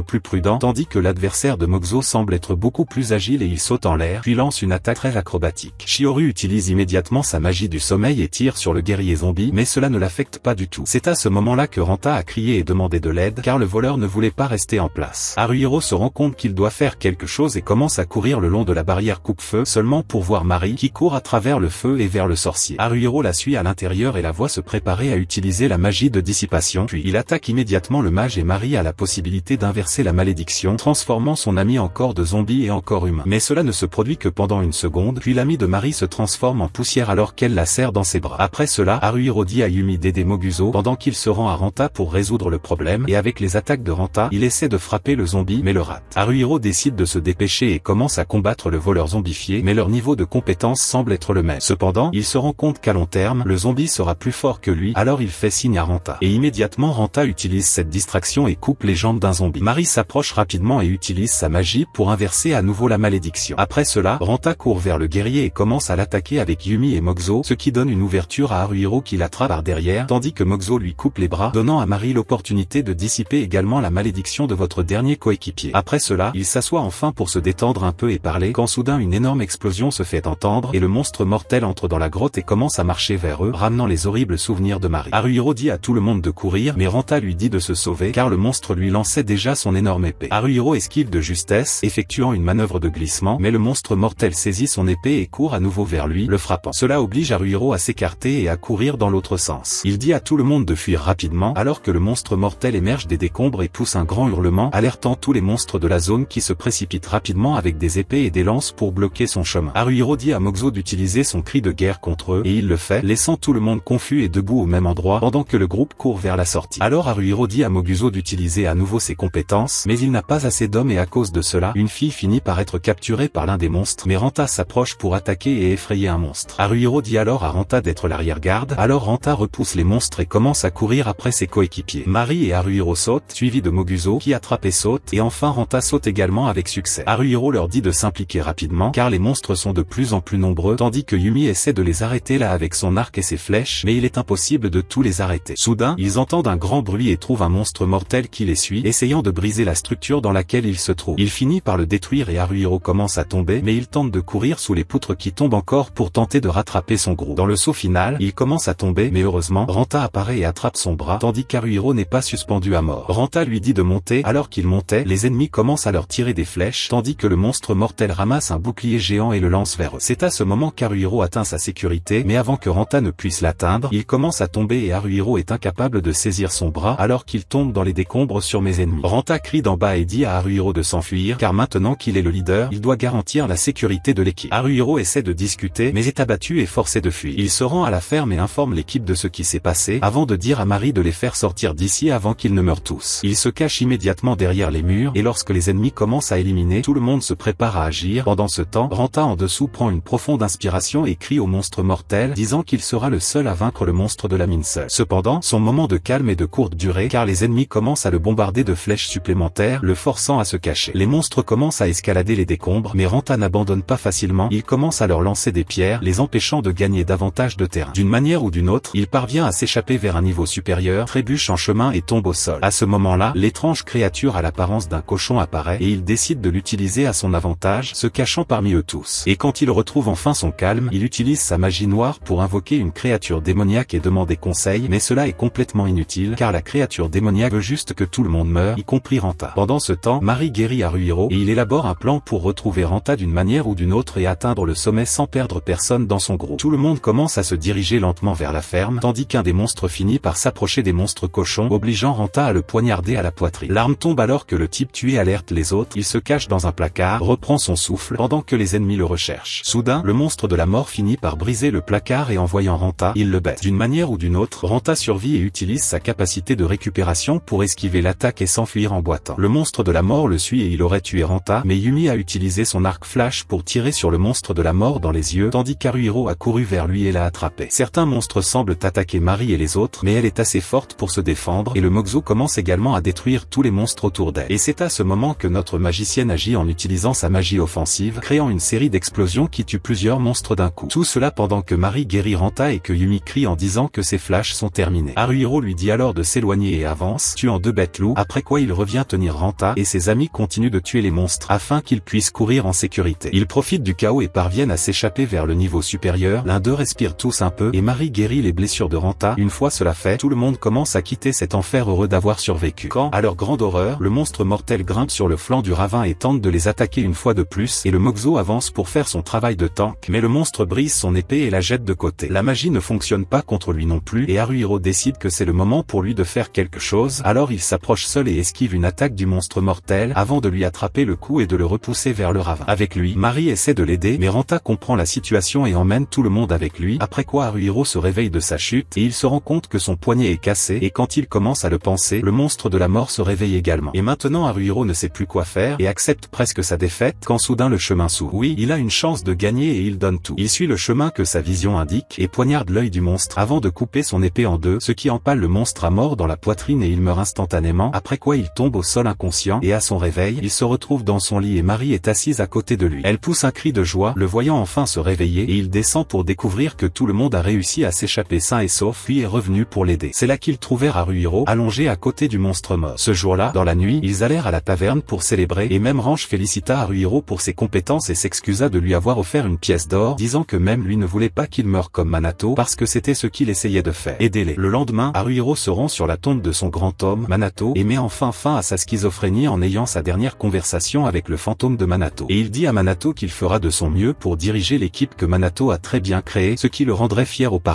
plus prudents, tandis que l'adversaire de Moguzo semble être beaucoup plus agile et il saute en l'air, puis lance une attaque très acrobatique. Shihoru utilise immédiatement sa magie du sommeil et tire sur le guerrier zombie, mais cela ne l'affecte pas du tout. C'est à ce moment-là que Ranta a crié et demandé de l'aide, car le voleur ne voulait pas rester en place. Haruhiro se rend compte qu'il doit faire quelque chose et commence à courir le long de la barrière coupe-feu, seulement pour voir Mari qui court à travers le feu et vers le sorcier. Haruhiro la suit à l'intérieur et la voit se préparer à utiliser la magie de dissipation, puis il attaque immédiatement le mage et Mari a la possibilité d'inverser la malédiction, transformant son ami en corps de zombie et en corps humain. Mais cela ne se produit que pendant une seconde, puis l'ami de Mari se transforme en poussière alors qu'elle la serre dans ses bras. Après cela, Haruhiro dit à Yumi d'aider Moguzo pendant qu'il se rend à Ranta pour résoudre le problème, et avec les attaques de Ranta, il essaie de frapper le zombie mais le rate. Haruhiro décide de se dépêcher et commence à combattre le voleur zombifié, mais leur niveau de compétence semble être le même. Cependant, il se rend compte qu'à long terme, le zombie sera plus fort que lui, alors il fait signe à Ranta. Et immédiatement Ranta utilise cette distraction et coupe les jambes d'un zombie. Mari s'approche rapidement et utilise sa magie pour inverser à nouveau la malédiction. Après cela, Ranta court vers le guerrier et commence à l'attaquer avec Yumi et Moguzo, ce qui donne une ouverture à Haruhiro qui l'attrape par derrière, tandis que Moguzo lui coupe les bras, donnant à Mari l'opportunité de dissiper également la malédiction de votre dernier coéquipier. Après cela, il s'assoit enfin pour se détendre un peu et parler, quand soudain une énorme explosion se fait entendre, et le monstre mortel entre dans la grotte et commence à marcher vers eux, ramenant les horribles souvenirs de Mari. Haruhiro dit à tout le monde de courir, mais Ranta lui dit de se sauver, car le monstre lui lançait déjà son énorme épée. Haruhiro esquive de justesse, effectuant une manœuvre de glissement, mais le monstre mortel saisit son épée et court à nouveau vers lui, le frappant. Cela oblige Haruhiro à s'écarter et à courir dans l'autre sens. Il dit à tout le monde de fuir rapidement, alors que le monstre mortel émerge des décombres et pousse un grand hurlement, alertant tous les monstres de la zone qui se précipitent rapidement avec des épées et des lances pour bloquer son chemin. Haruhiro dit à Moguzo d'utiliser son cri de guerre contre eux, et il le fait, laissant tout le monde confus et debout au même endroit, pendant que le groupe court vers la sortie. Alors Haruhiro dit à Moguzo d'utiliser à nouveau ses compétences, mais il n'a pas assez d'hommes et à cause de cela, une fille finit par être capturée par l'un des monstres, mais Ranta s'approche pour attaquer et effrayer un monstre. Haruhiro dit alors à Ranta d'être l'arrière-garde, alors Ranta repousse les monstres et commence à courir après ses coéquipiers. Mari et Haruhiro sautent, suivis de Moguzo qui attrape et saute, et enfin Ranta saute également avec succès. Haruhiro leur dit de s'impliquer rapidement, car les monstres sont de plus en plus nombreux, tandis que Yumi essaie de les arrêter là avec son arc et ses flèches, mais il est impossible de tous les arrêter. Soudain, ils entendent un grand bruit et trouvent un monstre mortel qui les suit, essayant de briser la structure dans laquelle il se trouve. Il finit par le détruire et Haruhiro commence à tomber, mais il tente de courir sous les poutres qui tombent encore pour tenter de rattraper son groupe. Dans le saut final, il commence à tomber, mais heureusement, Ranta apparaît et attrape son bras, tandis qu'Haruhiro n'est pas suspendu à mort. Ranta lui dit de monter, alors qu'il montait, les ennemis commencent à leur tirer des flèches, tandis que le monstre mortel ramasse un bouclier géant et le lance vers eux. C'est à ce moment qu'Haruhiro atteint sa sécurité, mais avant que Ranta ne puisse l'atteindre, il commence à tomber et Haruhiro est incapable de saisir son bras alors qu'il tombe dans les décombres sur mes ennemis. Ranta crie d'en bas et dit à Haruhiro de s'enfuir, car maintenant qu'il est le leader, il doit garantir la sécurité de l'équipe. Haruhiro essaie de discuter, mais est abattu et forcé de fuir. Il se rend à la ferme et informe l'équipe de ce qui s'est passé, avant de dire à Mari de les faire sortir d'ici avant qu'ils ne meurent tous. Il se cache immédiatement derrière les murs, et lorsque les ennemis commencent à éliminer, tout le monde se prépare à agir. Pendant ce temps, Ranta en dessous prend une profonde inspiration et crie au monstre mortel, disant qu'il sera le seul à vaincre le monstre de la mine seul. Cependant, son moment de calme est de courte durée, car les ennemis commencent à le bombarder de flèches supplémentaires, le forçant à se cacher. Les monstres commencent à escalader les décombres, mais Ranta n'abandonne pas facilement, il commence à leur lancer des pierres, les empêchant de gagner davantage de terrain. D'une manière ou d'une autre, il parvient à s'échapper vers un niveau supérieur, trébuche en chemin et tombe au sol. À ce moment-là, l'étrange créature à l'apparence d'un cochon apparaît, et il décide de l'utiliser à son avantage, se cachant parmi eux tous. Et quand il retrouve enfin son calme, il utilise sa magie noire pour invoquer une créature démoniaque et demander conseil, mais cela est complètement inutile, car la créature démoniaque veut juste que tout le monde meure, y compris Ranta. Pendant ce temps, Mari guérit Haruhiro, et il élabore un plan pour retrouver Ranta d'une manière ou d'une autre et atteindre le sommet sans perdre personne dans son groupe. Tout le monde commence à se diriger lentement vers la ferme, tandis qu'un des monstres finit par s'approcher des monstres cochons, obligeant Ranta à le poignarder à la poitrine. L'arme tombe alors que le type tué alerte les autres, il se cache dans un placard, reprend son souffle, pendant que les ennemis le recherchent. Soudain, le monstre de la mort finit par briser le placard et en voyant Ranta, il le baise. D'une manière ou d'une autre, Ranta survit et utilise sa capacité de récupération pour esquiver l'attaque et s'enfuir en boitant. Le monstre de la mort le suit et il aurait tué Ranta, mais Yumi a utilisé son arc flash pour tirer sur le monstre de la mort dans les yeux, tandis qu'Haruhiro a couru vers lui et l'a attrapé. Certains monstres semblent attaquer Mari et les autres, mais elle est assez forte pour se défendre, et le Moguzo commence également à détruire tous les monstres autour d'elle. Et c'est à ce moment que notre magicienne agit en utilisant sa magie offensive, créant une série d'explosions qui tuent plusieurs monstres d'un coup. Tout cela pendant que Mari guérit Ranta et que Yumi crie en disant que ses flashs sont terminés. Haruhiro lui dit alors de s'éloigner et avance, tuant 2 bêtes loups, après quoi il revient tenir Ranta et ses amis continuent de tuer les monstres afin qu'ils puissent courir en sécurité. Ils profitent du chaos et parviennent à s'échapper vers le niveau supérieur, l'un d'eux respire tous un peu et Mari guérit les blessures de Ranta. Une fois cela fait, tout le monde commence à quitter cet enfer heureux d'avoir survécu. Quand, à leur grande horreur, le monstre mortel grimpe sur le flanc du ravin et tente de les attaquer une fois de plus et le Moxo avance pour faire son travail de tank, mais le monstre brise son épée et la jette de côté. La magie ne fonctionne pas contre lui non plus et Haruhiro décide que c'est le moment pour lui de faire quelque chose, alors il s'approche seul et esquive une attaque du monstre mortel avant de lui attraper le cou et de le repousser vers le ravin. Avec lui, Mari essaie de l'aider mais Ranta comprend la situation et emmène tout le monde avec lui, après quoi Haruhiro se réveille de sa chute et il se rend compte que son poignet est cassé et quand il commence à le penser, le monstre de la mort se réveille également. Et maintenant Haruhiro ne sait plus quoi faire et accepte presque sa défaite quand soudain le chemin s'ouvre. Oui, il a une chance de gagner et il donne tout. Il suit le chemin que sa vision indique et poignarde l'œil du monstre avant de couper son épée en deux, ce qui empale le monstre à mort dans la poitrine et il meurt instantanément, après quoi il tombe au sol inconscient et à son réveil, il se retrouve dans son lit et Mari est assise à côté de lui. Elle pousse un cri de joie, le voyant enfin se réveiller et il descend pour découvrir que tout le monde a réussi à s'échapper sain et sauf puis est revenu pour l'aider. C'est là qu'ils trouvèrent Haruhiro allongé à côté du monstre mort. Ce jour-là, dans la nuit, ils allèrent à la taverne pour célébrer et même Range félicita Haruhiro pour ses compétences et s'excusa de lui avoir offert une pièce d'or, disant que même lui ne voulait pas qu'il meure comme Manato parce que c'était ce qu'il essayait de faire. Aidez-les. Le lendemain, Haruhiro se rend sur la tombe de son grand homme, Manato, et met enfin fin à sa schizophrénie en ayant sa dernière conversation avec le fantôme de Manato. Et il dit à Manato qu'il fera de son mieux pour diriger l'équipe que Manato a très bien créée, ce qui le rendrait fier au paradis.